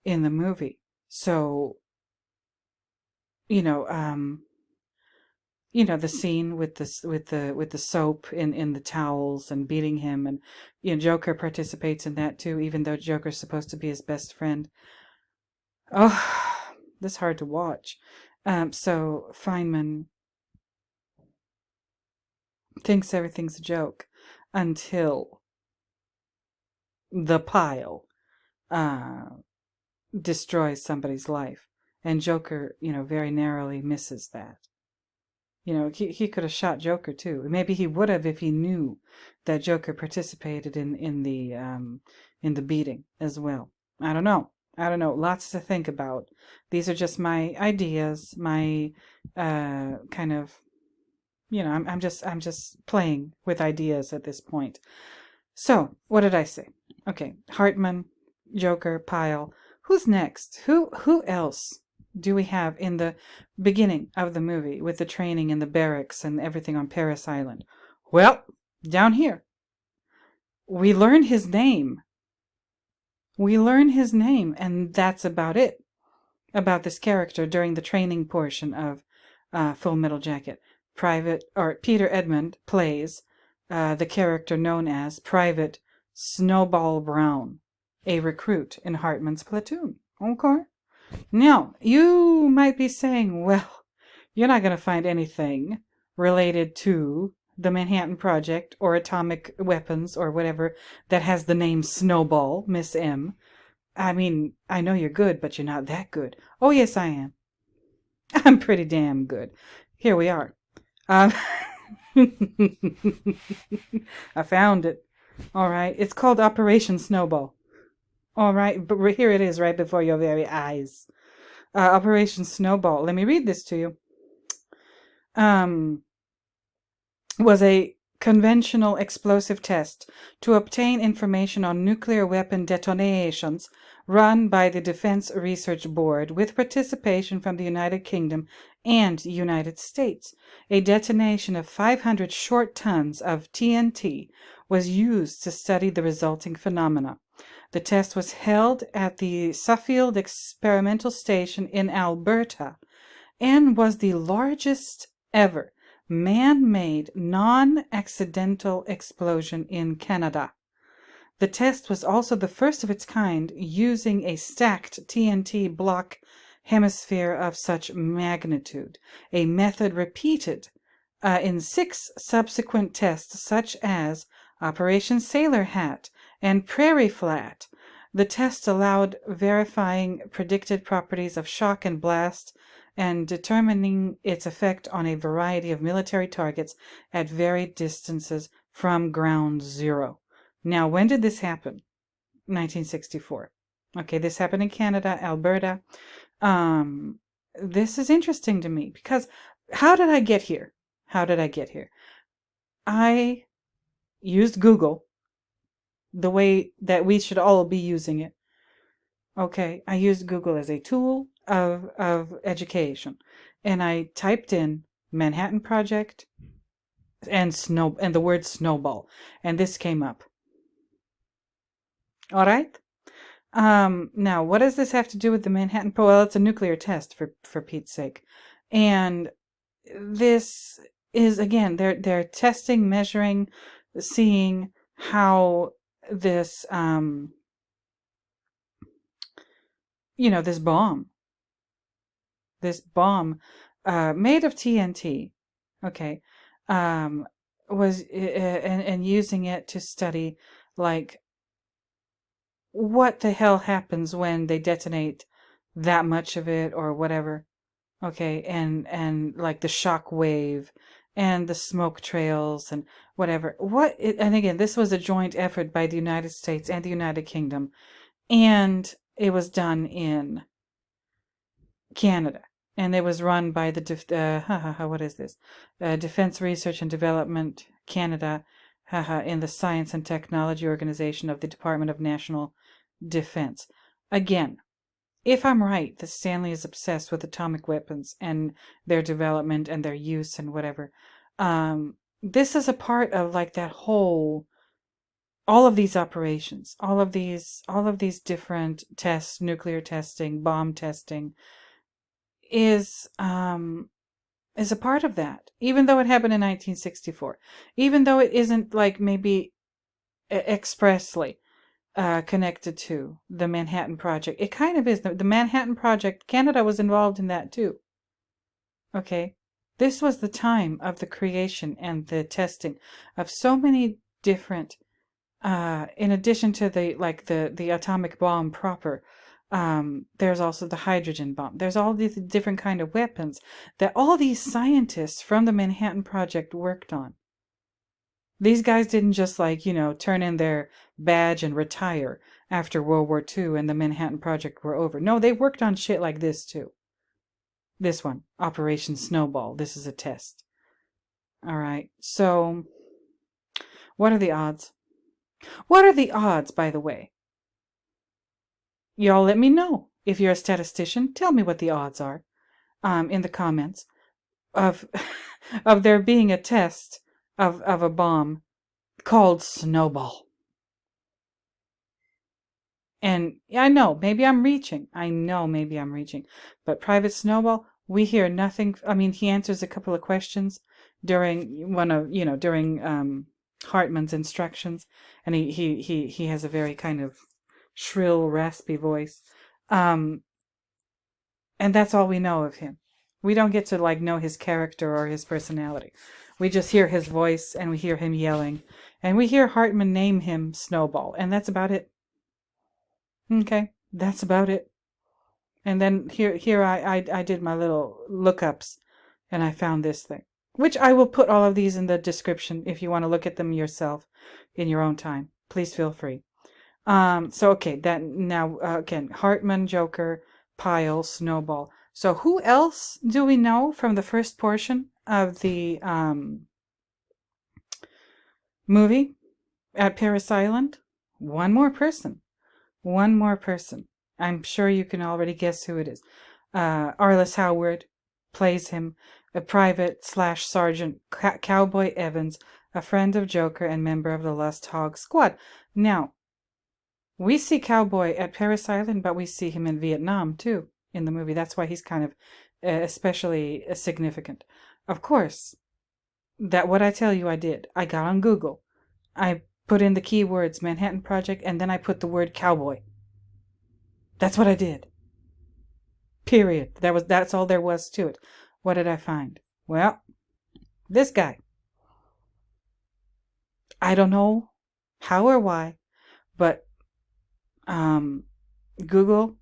in the movie. So, the scene with the soap in the towels and beating him, and Joker participates in that too, even though Joker's supposed to be his best friend. Oh, this is hard to watch. So Feynman thinks everything's a joke until the Pyle destroys somebody's life. And Joker, very narrowly misses that. He could have shot Joker too. Maybe he would have if he knew that Joker participated in the beating as well. I don't know. Lots to think about. These are just my ideas, my kind of, I'm just playing with ideas at this point. So, what did I say? Okay, Hartman, Joker, Pyle. Who's next? Who else do we have in the beginning of the movie with the training and the barracks and everything on Paris Island? Well, down here, we learn his name. And that's about it. About this character during the training portion of Full Metal Jacket. Peter Edmond plays the character known as Private Snowball Brown, a recruit in Hartman's platoon. Okay? Now, you might be saying, well, you're not going to find anything related to the Manhattan Project or atomic weapons or whatever that has the name Snowball, Miss M. I mean, I know you're good, but you're not that good. Oh, yes, I am. I'm pretty damn good. Here we are. I found it. All right. It's called Operation Snowball. All right. But here it is right before your very eyes. Operation Snowball. Let me read this to you. Was a conventional explosive test to obtain information on nuclear weapon detonations run by the Defense Research Board with participation from the United Kingdom and United States. A detonation of 500 short tons of TNT was used to study the resulting phenomena. The test was held at the Suffield Experimental Station in Alberta and was the largest ever man-made non-accidental explosion in Canada. The test was also the first of its kind using a stacked TNT block hemisphere of such magnitude, a method repeated in 6 subsequent tests such as Operation Sailor Hat and Prairie Flat. The test allowed verifying predicted properties of shock and blast and determining its effect on a variety of military targets at varied distances from ground zero. Now, when did this happen? 1964. Okay, this happened in Canada, Alberta. This is interesting to me because how did I get here? How did I get here? I used Google the way that we should all be using it. Okay, I used Google as a tool of education, and I typed in Manhattan Project and the word Snowball, and this came up. All right. Now, what does this have to do with the Manhattan Project? Well, it's a nuclear test for Pete's sake, and this is again they're testing, measuring, seeing how this this bomb made of TNT, okay, was and using it to study like what the hell happens when they detonate that much of it or whatever, okay, and like the shock wave and the smoke trails and whatever. And again, this was a joint effort by the United States and the United Kingdom, and it was done in Canada, and it was run by the what is this? Defense Research and Development Canada, in the Science and Technology Organization of the Department of National Defense. Again, if I'm right, that Stanley is obsessed with atomic weapons and their development and their use and whatever, this is a part of like that whole, all of these operations, all of these different tests, nuclear testing, bomb testing, is a part of that, even though it happened in 1964, even though it isn't like maybe expressly connected to the Manhattan Project. It kind of is. The Manhattan Project, Canada was involved in that too. Okay, this was the time of the creation and the testing of so many different, in addition to the atomic bomb proper, there's also the hydrogen bomb. There's all these different kind of weapons that all these scientists from the Manhattan Project worked on. These guys didn't just turn in their badge and retire after World War II and the Manhattan Project were over. No, they worked on shit like this too. This one, Operation Snowball. This is a test. All right. So, what are the odds? What are the odds, by the way? Y'all let me know. If you're a statistician, tell me what the odds are in the comments of of there being a test of a bomb called Snowball. And I know, maybe I'm reaching. But Private Snowball, we hear nothing. I mean, he answers a couple of questions during Hartman's instructions, and he has a very kind of shrill, raspy voice. And that's all we know of him. We don't get to know his character or his personality. We just hear his voice, and we hear him yelling, and we hear Hartman name him Snowball, and that's about it. Okay, that's about it. And then here I did my little lookups, and I found this thing, which I will put all of these in the description if you want to look at them yourself in your own time. Please feel free. So okay, that now again, Hartman, Joker, Pyle, Snowball. So who else do we know from the first portion of the movie at Paris Island? One more person. I'm sure you can already guess who it is. Arliss Howard plays him, a private/sergeant Cowboy Evans, a friend of Joker and member of the Lost Hog Squad. Now, We see Cowboy at Paris Island, but we see him in Vietnam too in the movie. That's why he's kind of especially significant. Of course, that what I tell you I did. I got on Google. I put in the keywords Manhattan Project, and then I put the word cowboy. That's what I did. Period. That's all there was to it. What did I find? Well, this guy. I don't know how or why, but Google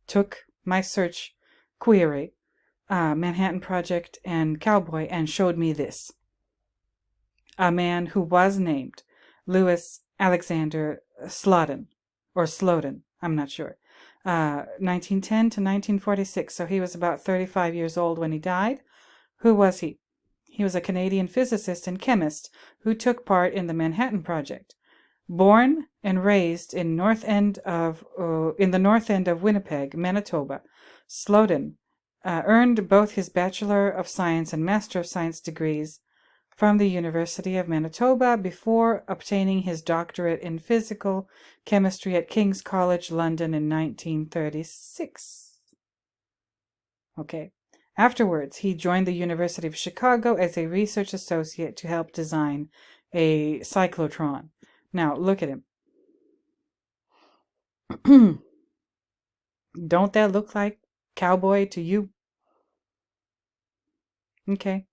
took my search query, Manhattan Project and cowboy, and showed me this. A man who was named Louis Alexander Slotin, or Slotin, I'm not sure. 1910 to 1946, so he was about 35 years old when he died. Who was he? He was a Canadian physicist and chemist who took part in the Manhattan Project. Born and raised in the north end of Winnipeg, Manitoba, Slotin earned both his Bachelor of Science and Master of Science degrees from the University of Manitoba before obtaining his doctorate in physical chemistry at King's College London in 1936. Okay. Afterwards, he joined the University of Chicago as a research associate to help design a cyclotron. Now, look at him. Don't that look like cowboy to you? Okay.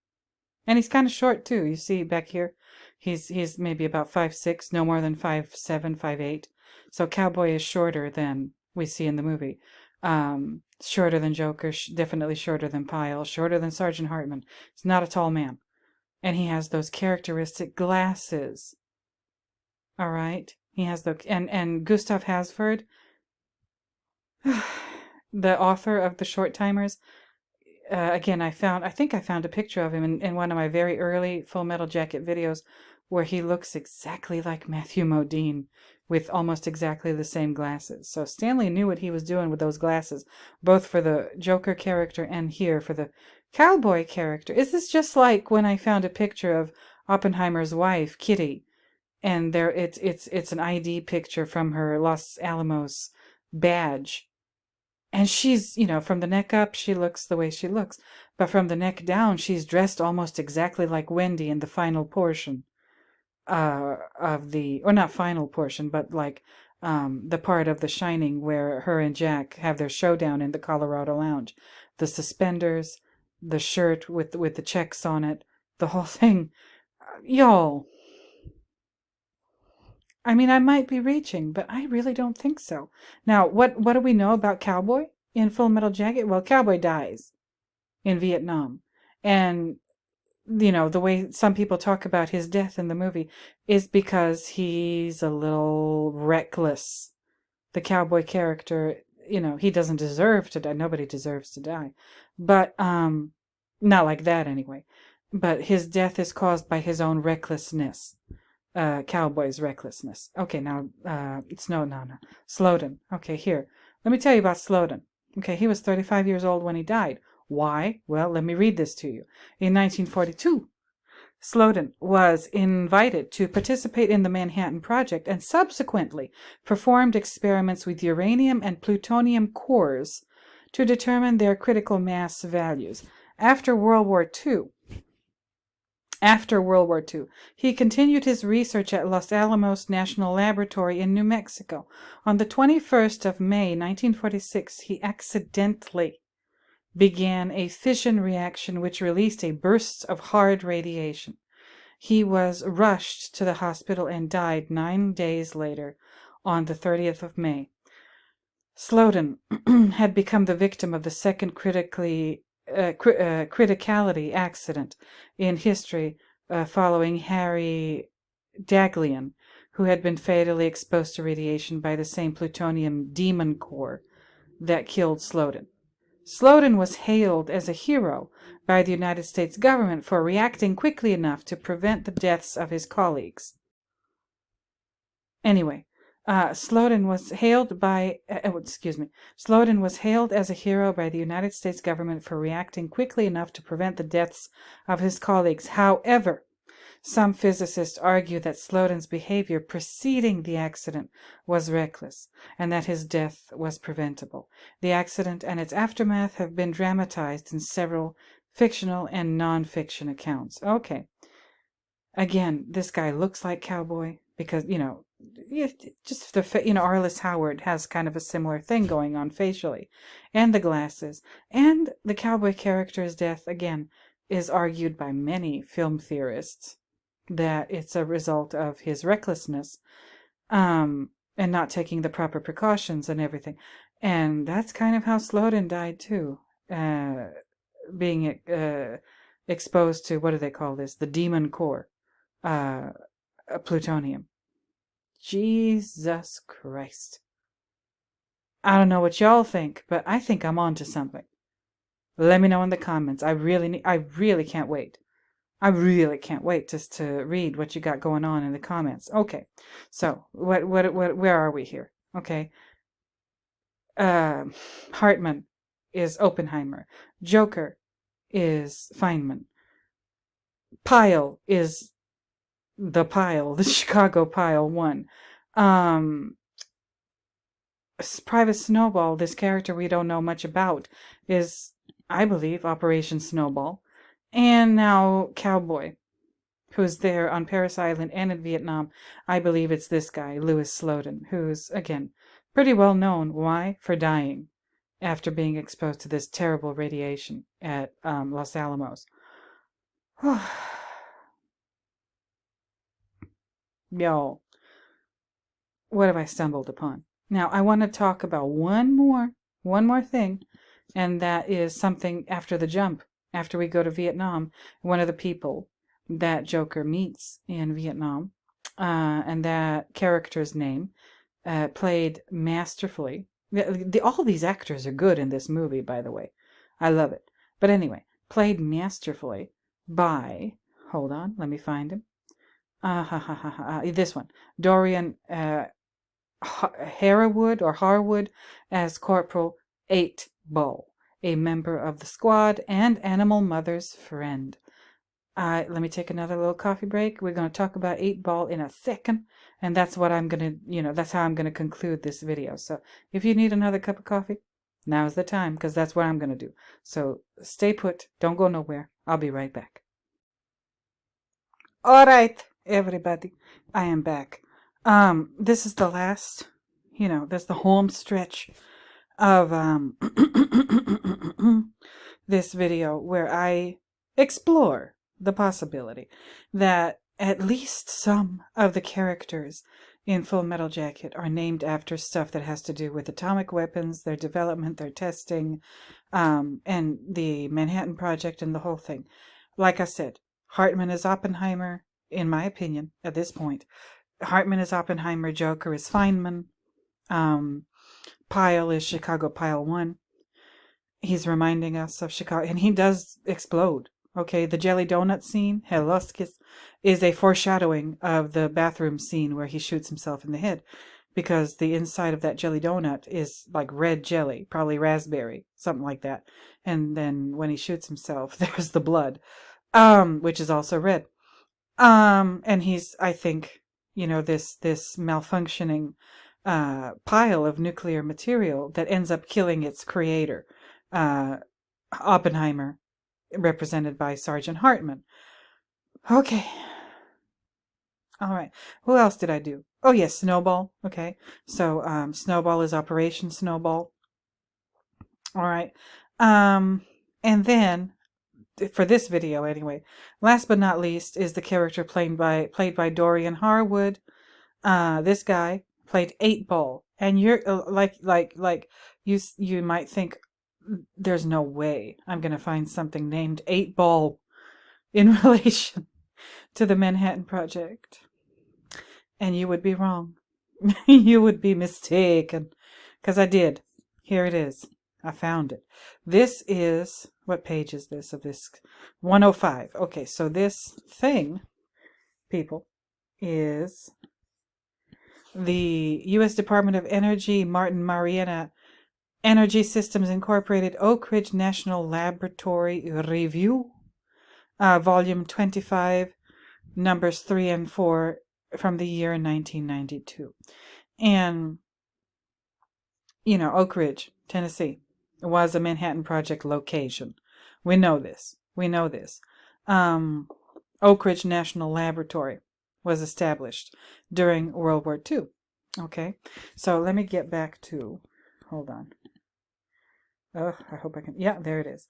And he's kind of short too. You see back here, he's maybe about 5'6", no more than 5'7", 5'8". So cowboy is shorter than we see in the movie. Shorter than Joker, definitely shorter than Pyle, shorter than Sergeant Hartman. He's not a tall man. And he has those characteristic glasses. All right? He has the... And Gustav Hasford, the author of The Short Timers, again, I think I found a picture of him in one of my very early Full Metal Jacket videos where he looks exactly like Matthew Modine with almost exactly the same glasses. So Stanley knew what he was doing with those glasses, both for the Joker character and here for the cowboy character. Is this just like when I found a picture of Oppenheimer's wife, Kitty, and there it's an ID picture from her Los Alamos badge? And she's, from the neck up, she looks the way she looks. But from the neck down, she's dressed almost exactly like Wendy in the final portion or not final portion, but like the part of The Shining where her and Jack have their showdown in the Colorado Lounge. The suspenders, the shirt with the checks on it, the whole thing. Y'all. I mean, I might be reaching, but I really don't think so. Now, what do we know about Cowboy in Full Metal Jacket? Well, Cowboy dies in Vietnam. And, the way some people talk about his death in the movie is because he's a little reckless. The cowboy character, he doesn't deserve to die. Nobody deserves to die. But, not like that anyway. But his death is caused by his own recklessness. Cowboy's recklessness. Okay, now, Slotin. Okay, here. Let me tell you about Slotin. Okay, he was 35 years old when he died. Why? Well, let me read this to you. In 1942, Slotin was invited to participate in the Manhattan Project and subsequently performed experiments with uranium and plutonium cores to determine their critical mass values. After World War II, he continued his research at Los Alamos National Laboratory in New Mexico. On the 21st of May, 1946, he accidentally began a fission reaction which released a burst of hard radiation. He was rushed to the hospital and died 9 days later, on the 30th of May. Slotin had become the victim of the second criticality accident in history following Harry Daghlian, who had been fatally exposed to radiation by the same plutonium demon core that killed Slotin. Slotin was hailed as a hero by the United States government for reacting quickly enough to prevent the deaths of his colleagues. Anyway, Slotin was hailed as a hero by the United States government for reacting quickly enough to prevent the deaths of his colleagues. However, Some physicists argue that Slotin's behavior preceding the accident was reckless, and that his death was preventable. The accident and its aftermath have been dramatized in several fictional and non-fiction accounts. Okay. Again, this guy looks like Cowboy because, just Arliss Howard has kind of a similar thing going on facially, and the glasses, and the Cowboy character's death, again, is argued by many film theorists that it's a result of his recklessness, and not taking the proper precautions and everything. And that's kind of how Slotin died too, being exposed to, what do they call this? The demon core, plutonium. Jesus Christ. I don't know what y'all think, but I think I'm on to something. Let me know in the comments. I really can't wait. I really can't wait just to read what you got going on in the comments. Okay, so where are we here? Okay, Hartman is Oppenheimer. Joker is Feynman. Pyle is the Pyle, the Chicago Pyle 1. Private Snowball, this character we don't know much about, is, I believe, Operation Snowball. And now Cowboy, who's there on Paris Island and in Vietnam. I believe it's this guy, Louis Slotin, who's, again, pretty well known. Why? For dying after being exposed to this terrible radiation at Los Alamos. Yo, what have I stumbled upon? Now, I want to talk about one more thing, and that is something after the jump. After we go to Vietnam, one of the people that Joker meets in Vietnam, and that character's name, played masterfully. All these actors are good in this movie, by the way. I love it. But anyway, played masterfully by, hold on, let me find him. This one, Dorian Harwood as Corporal EIghtball, a member of the squad and Animal Mother's friend. Let me take another little coffee break. We're going to talk about EIghtball in a second, and that's what I'm going to, that's how I'm going to conclude this video. So if you need another cup of coffee, now's the time, because that's what I'm going to do. So stay put. Don't go nowhere. I'll be right back. All right, everybody, I am back. This is the last, that's the home stretch of this video where I explore the possibility that at least some of the characters in Full Metal Jacket are named after stuff that has to do with atomic weapons, their development, their testing, and the Manhattan Project and the whole thing. Like I said, Hartman is Oppenheimer, in my opinion, at this point. Hartman is Oppenheimer, Joker is Feynman, Pyle is Chicago Pyle 1. He's reminding us of Chicago, and he does explode. Okay, the jelly donut scene, Helluskis, is a foreshadowing of the bathroom scene where he shoots himself in the head, because the inside of that jelly donut is like red jelly, probably raspberry, something like that. And then when he shoots himself, there's the blood, which is also red. And he's, I think, this malfunctioning pile of nuclear material that ends up killing its creator, Oppenheimer, represented by Sergeant Hartman. Okay. All right. Who else did I do? Oh, yes, Snowball. Okay. So, Snowball is Operation Snowball. All right. And then, for this video anyway, last but not least is the character played by Dorian Harwood. This guy played EIghtball, and you're you might think, there's no way I'm gonna find something named EIghtball in relation to the Manhattan Project, and you would be wrong. You would be mistaken, because I did. Here it is. I found it. This is, what page is this of this? 105. Okay, so this thing, people, is the U.S. Department of Energy, Martin Marietta Energy Systems Incorporated, Oak Ridge National Laboratory Review, Volume 25, numbers 3 and 4 from the year 1992. And, Oak Ridge, Tennessee, was a Manhattan Project location. We know this. Oak Ridge National Laboratory was established during World War II. Okay, so let me get back to, hold on. Oh, I hope I can, yeah, there it is.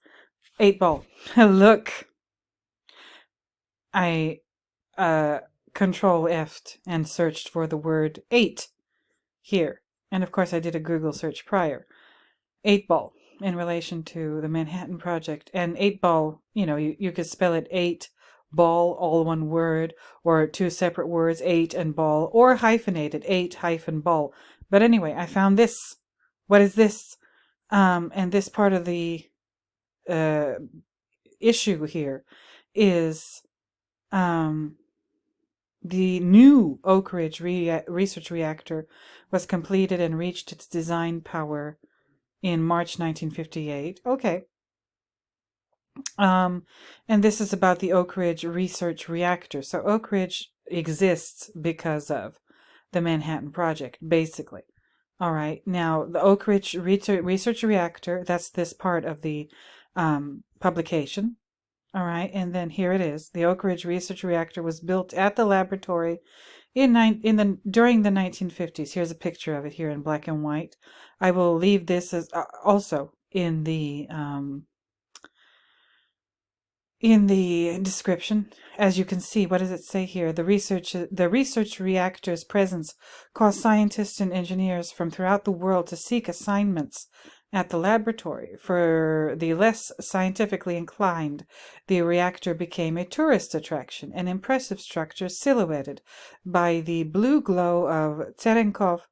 8-ball. Look, I Control F'd and searched for the word 8 here. And of course I did a Google search prior. 8-ball in relation to the Manhattan Project. And 8-ball, you could spell it 8-ball, all one word, or two separate words, 8 and ball, or hyphenated, 8-ball. But anyway, I found this. What is this? And this part of the issue here is the new Oak Ridge research reactor was completed and reached its design power in March 1958. Okay. And this is about the Oak Ridge research reactor. So Oak Ridge exists because of the Manhattan Project, basically. All right. Now, the Oak Ridge research reactor, that's this part of the publication. All right, and then here it is. The Oak Ridge Research Reactor was built at the laboratory during the 1950s. Here's a picture of it here in black and white. I will leave this as also in the description. As you can see, what does it say here? The research reactor's presence caused scientists and engineers from throughout the world to seek assignments at the laboratory. For the less scientifically inclined, the reactor became a tourist attraction, an impressive structure silhouetted by the blue glow of Cherenkov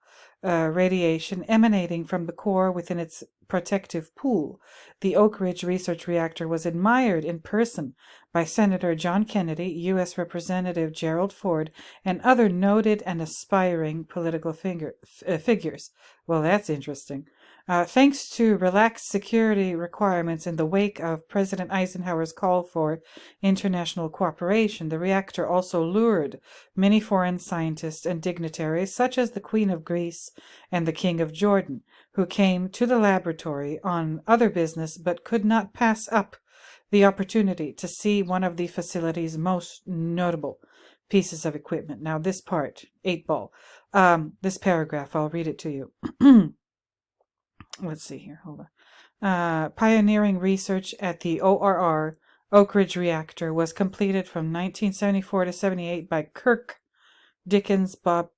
radiation emanating from the core within its protective pool. The Oak Ridge Research Reactor was admired in person by Senator John Kennedy, U.S. Representative Gerald Ford, and other noted and aspiring political figures. Well, that's interesting. Thanks to relaxed security requirements in the wake of President Eisenhower's call for international cooperation, the reactor also lured many foreign scientists and dignitaries, such as the Queen of Greece and the King of Jordan, who came to the laboratory on other business but could not pass up the opportunity to see one of the facility's most notable pieces of equipment. Now, this part, 8-ball, this paragraph, I'll read it to you. Let's see here, hold on. Pioneering research at the ORR, Oak Ridge Reactor, was completed from 1974 to 78 by Kirk Dickens, Bob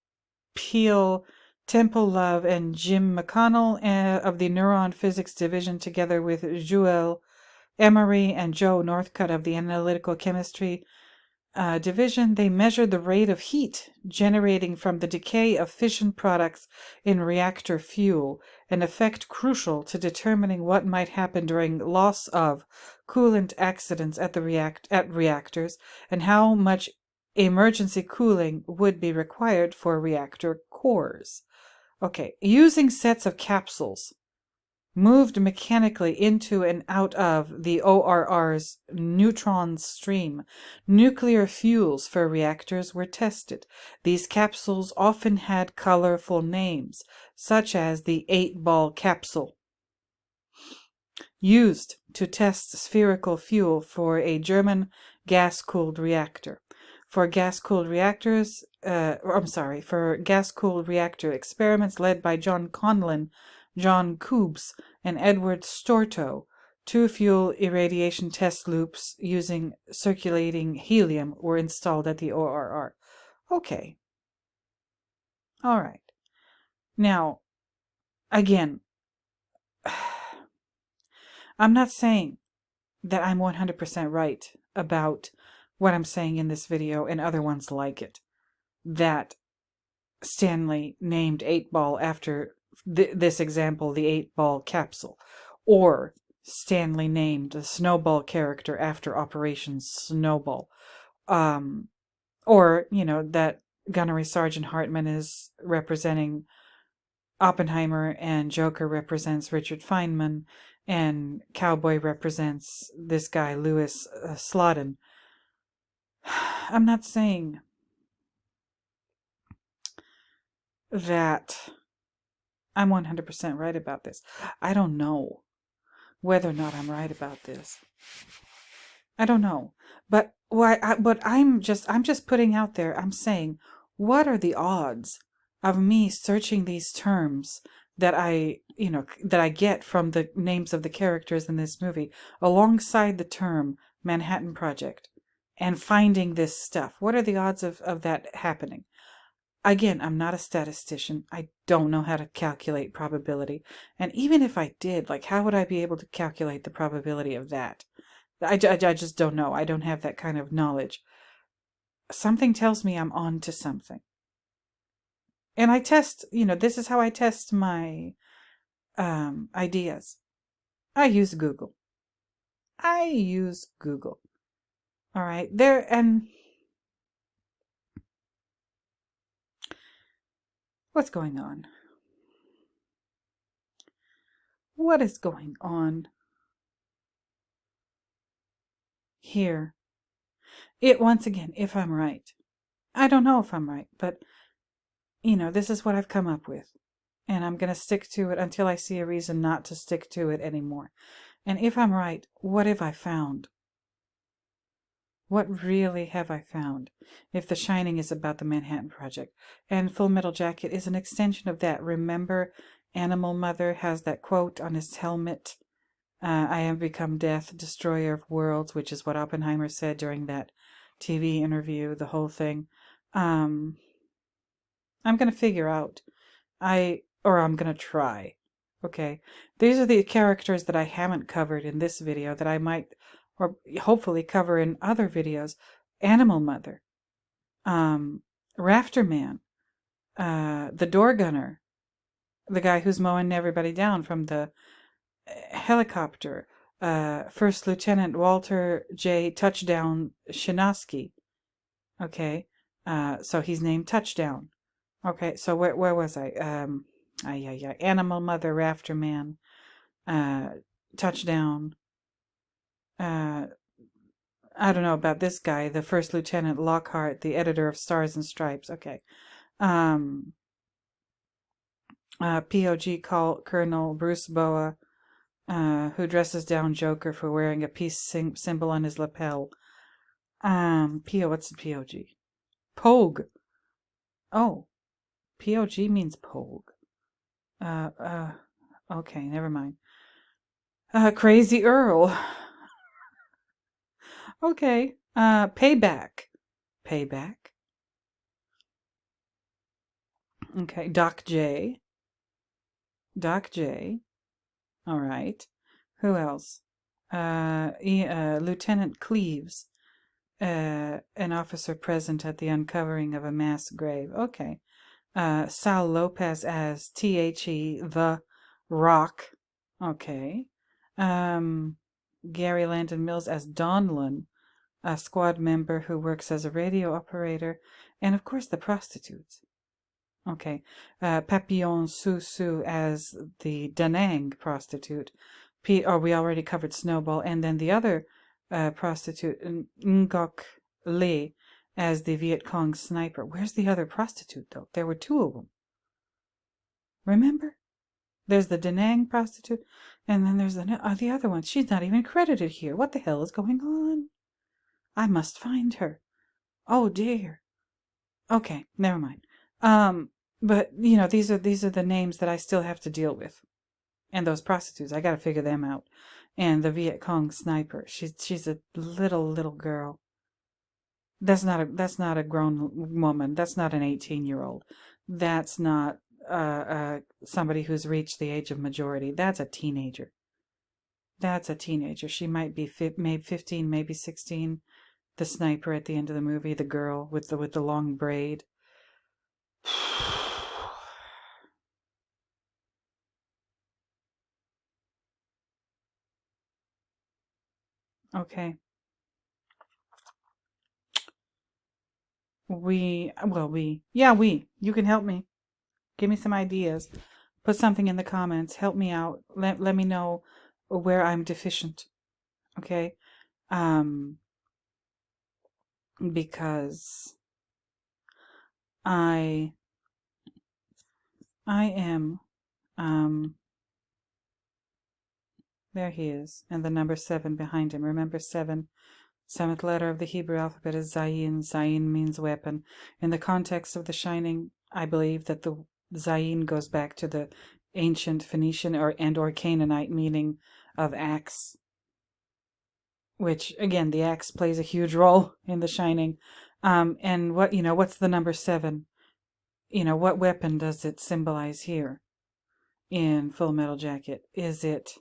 Pyle, Temple Love, and Jim McConnell of the Neuron Physics Division, together with Joel Emery and Joe Northcutt of the Analytical Chemistry Division. They measured the rate of heat generating from the decay of fission products in reactor fuel, an effect crucial to determining what might happen during loss of coolant accidents at reactors, and how much emergency cooling would be required for reactor cores. Okay, using sets of capsules moved mechanically into and out of the ORR's neutron stream, nuclear fuels for reactors were tested. These capsules often had colorful names, such as the 8-ball capsule, used to test spherical fuel for a German gas-cooled reactor. For gas-cooled reactor experiments led by John Conlon, John Kubes, and Edward Storto, 2 fuel irradiation test loops using circulating helium were installed at the ORR. Okay. All right. Now, again, I'm not saying that I'm 100% right about what I'm saying in this video and other ones like it, that Stanley named 8-ball after this example, the 8-ball capsule, or Stanley named the Snowball character after Operation Snowball, or, that Gunnery Sergeant Hartman is representing Oppenheimer and Joker represents Richard Feynman and Cowboy represents this guy, Louis Slotin. I'm not saying that I'm 100% right about this. I don't know whether or not I'm right about this. I don't know. But I'm just putting out there. I'm saying, what are the odds of me searching these terms that I get from the names of the characters in this movie alongside the term Manhattan Project and finding this stuff? What are the odds of that happening? Again, I'm not a statistician. I don't know how to calculate probability. And even if I did, like, how would I be able to calculate the probability of that? I just don't know. I don't have that kind of knowledge. Something tells me I'm on to something. And I test, this is how I test my ideas. I use Google. All right. And what's going on? What is going on here? Once again, if I'm right. I don't know if I'm right, but this is what I've come up with. And I'm going to stick to it until I see a reason not to stick to it anymore. And if I'm right, what have I found? What really have I found? If The Shining is about the Manhattan Project, and Full Metal Jacket is an extension of that. Remember, Animal Mother has that quote on his helmet, I have become death, destroyer of worlds, which is what Oppenheimer said during that TV interview, the whole thing. I'm going to figure out. I'm going to try. Okay. These are the characters that I haven't covered in this video that I might, or hopefully, cover in other videos. Animal Mother. Rafter Man. The Door Gunner. The guy who's mowing everybody down from the helicopter. First Lieutenant Walter J. Touchdown Shinosky. Okay. So he's named Touchdown. Okay, so where was I? Animal Mother, Rafter Man, Touchdown. I don't know about this guy, the First Lieutenant Lockhart, the editor of Stars and Stripes. Okay. POG Colonel Bruce Boa, who dresses down Joker for wearing a peace symbol on his lapel. What's the POG? Pogue. Oh, POG means Pogue. Okay, never mind. Crazy Earl. Okay. Payback. Okay. Doc J. All right. Who else? Lieutenant Cleaves. An officer present at the uncovering of a mass grave. Okay. Sal Lopez as THE, the Rock. Okay. Gary Landon Mills as Donlin, a squad member who works as a radio operator, and of course the prostitutes. Okay. Papillon Susu as the Da Nang prostitute. We already covered Snowball, and then the other prostitute, Ngok Le, as the Viet Cong sniper. Where's the other prostitute, though? There were two of them. Remember? There's the Da Nang prostitute, and then there's the other one. She's not even credited here. What the hell is going on? I must find her. Oh dear. Okay, never mind. But these are the names that I still have to deal with, and those prostitutes. I got to figure them out. And the Viet Cong sniper. She's a little girl. That's not a grown woman. That's not an 18-year-old. That's not somebody who's reached the age of majority. That's a teenager. She might be maybe 15, maybe 16. The sniper at the end of the movie, the girl with the long braid. Okay. You can help me. Give me some ideas. Put something in the comments. Help me out. Let me know where I'm deficient. Okay. because I am, there he is, and the number 7 behind him. Remember 7? Seventh letter of the Hebrew alphabet is Zayin. Zayin means weapon. In the context of The Shining, I believe that the Zayin goes back to the ancient Phoenician or Canaanite meaning of axe, which again, the axe plays a huge role in The Shining. And what's the number 7? What weapon does it symbolize here in Full Metal Jacket? Is it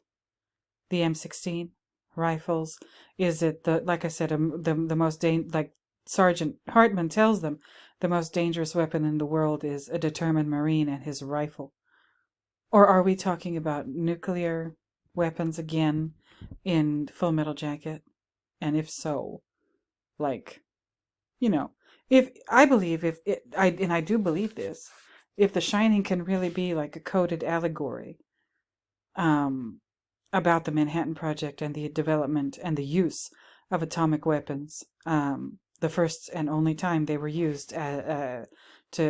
the M16 rifles? Is it like I said, the most like Sergeant Hartman tells them, the most dangerous weapon in the world is a determined Marine and his rifle? Or are we talking about nuclear weapons again in Full Metal Jacket? And if so, like, if I believe and I do believe this, if The Shining can really be like a coded allegory, about the Manhattan Project and the development and the use of atomic weapons. The first and only time they were used to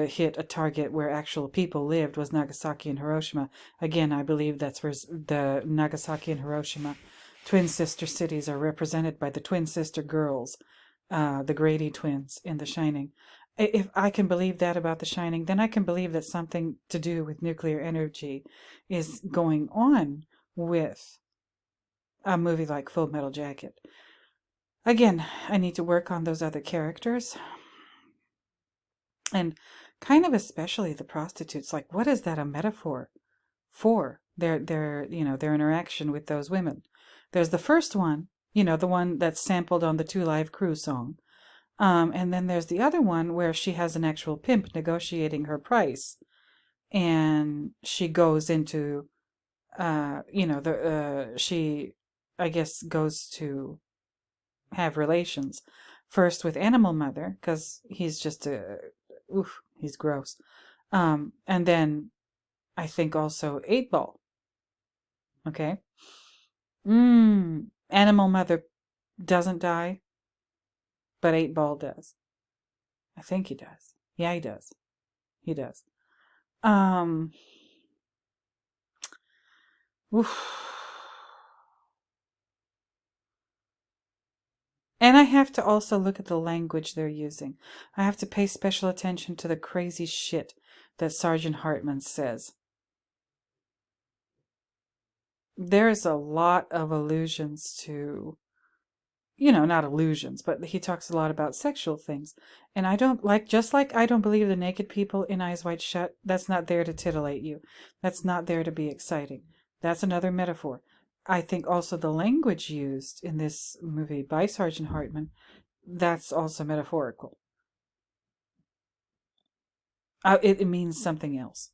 hit a target where actual people lived was Nagasaki and Hiroshima. Again, I believe that's where the Nagasaki and Hiroshima twin sister cities are represented by the twin sister girls, the Grady twins in The Shining. If I can believe that about The Shining, then I can believe that something to do with nuclear energy is going on with a movie like Full Metal Jacket. Again, I need to work on those other characters. And kind of especially the prostitutes. Like, what is that a metaphor for? Their interaction with those women. There's the first one, the one that's sampled on the Two Live Crew song. And then there's the other one where she has an actual pimp negotiating her price. And she goes into, she, I guess, goes to have relations first with Animal Mother, because he's just he's gross. And then I think also 8-Ball. Okay. Animal Mother doesn't die, but 8-Ball does. I think he does. Yeah, he does. He does. Oof. And I have to also look at the language they're using. I have to pay special attention to the crazy shit that Sergeant Hartman says. There's a lot of allusions to, not allusions, but he talks a lot about sexual things. And I don't just like I don't believe the naked people in Eyes Wide Shut, that's not there to titillate you. That's not there to be exciting. That's another metaphor. I think also the language used in this movie by Sergeant Hartman, that's also metaphorical. It means something else.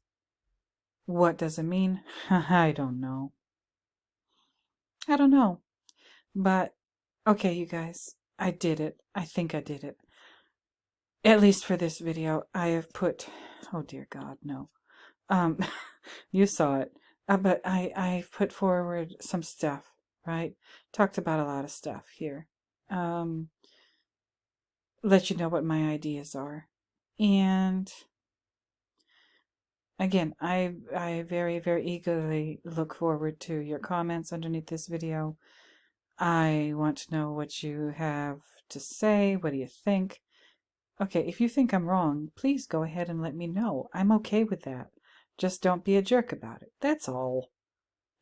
What does it mean? I don't know. But, okay, you guys, I did it. I think I did it. At least for this video, I have put, oh dear God, no. You saw it. But I've put forward some stuff, right? Talked about a lot of stuff here. Let you know what my ideas are. And again, I very, very eagerly look forward to your comments underneath this video. I want to know what you have to say. What do you think? Okay, if you think I'm wrong, please go ahead and let me know. I'm okay with that. Just don't be a jerk about it. That's all.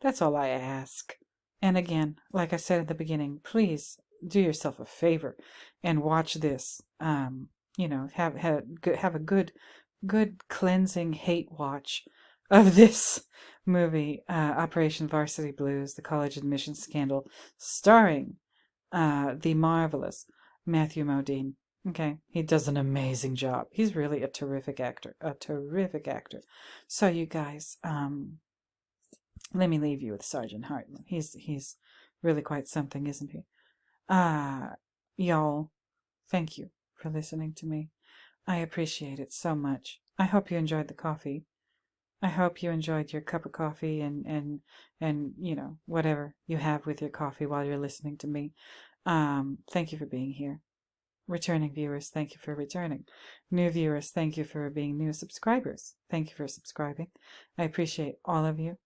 That's all I ask. And again, like I said at the beginning, please do yourself a favor and watch this. Have a good cleansing hate watch of this movie, Operation Varsity Blues, the college admissions scandal, starring the marvelous Matthew Modine. Okay, he does an amazing job. He's really a terrific actor. So you guys, let me leave you with Sergeant Hartman. He's really quite something, isn't he? Y'all, thank you for listening to me. I appreciate it so much. I hope you enjoyed the coffee. I hope you enjoyed your cup of coffee and whatever you have with your coffee while you're listening to me. Thank you for being here. Returning viewers, thank you for returning. New viewers, thank you for being new. Subscribers, thank you for subscribing. I appreciate all of you.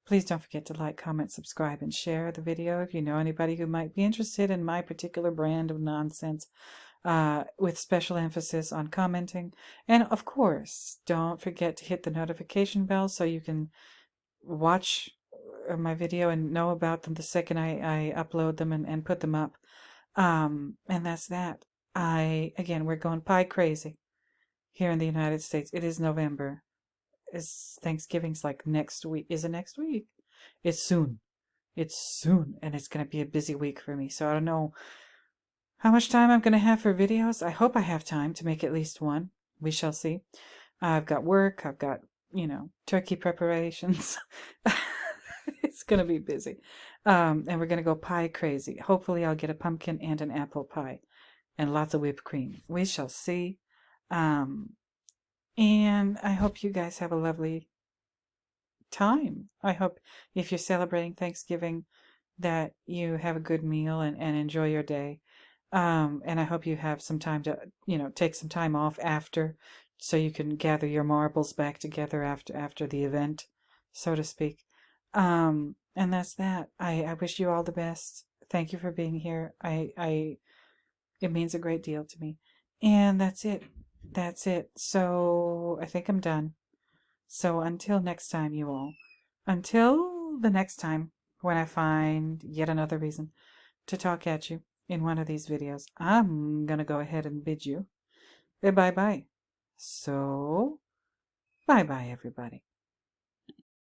Please don't forget to like, comment, subscribe, and share the video if you know anybody who might be interested in my particular brand of nonsense, with special emphasis on commenting. And of course, don't forget to hit the notification bell so you can watch my video and know about them the second I upload them and put them up. And that's that. Again, we're going pie crazy here in the United States. It is November. Thanksgiving's like next week. Is it next week? It's soon. It's soon, and it's going to be a busy week for me. So I don't know how much time I'm going to have for videos. I hope I have time to make at least one. We shall see. I've got work. I've got, turkey preparations. It's going to be busy. And we're going to go pie crazy. Hopefully I'll get a pumpkin and an apple pie and lots of whipped cream. We shall see. And I hope you guys have a lovely time. I hope if you're celebrating Thanksgiving that you have a good meal and enjoy your day. And I hope you have some time to, take some time off after so you can gather your marbles back together after the event, so to speak. And that's that. I wish you all the best. Thank you for being here. It means a great deal to me. And that's it. That's it. So I think I'm done. So until next time, you all. Until the next time when I find yet another reason to talk at you in one of these videos, I'm going to go ahead and bid you bye-bye. So, bye-bye, everybody.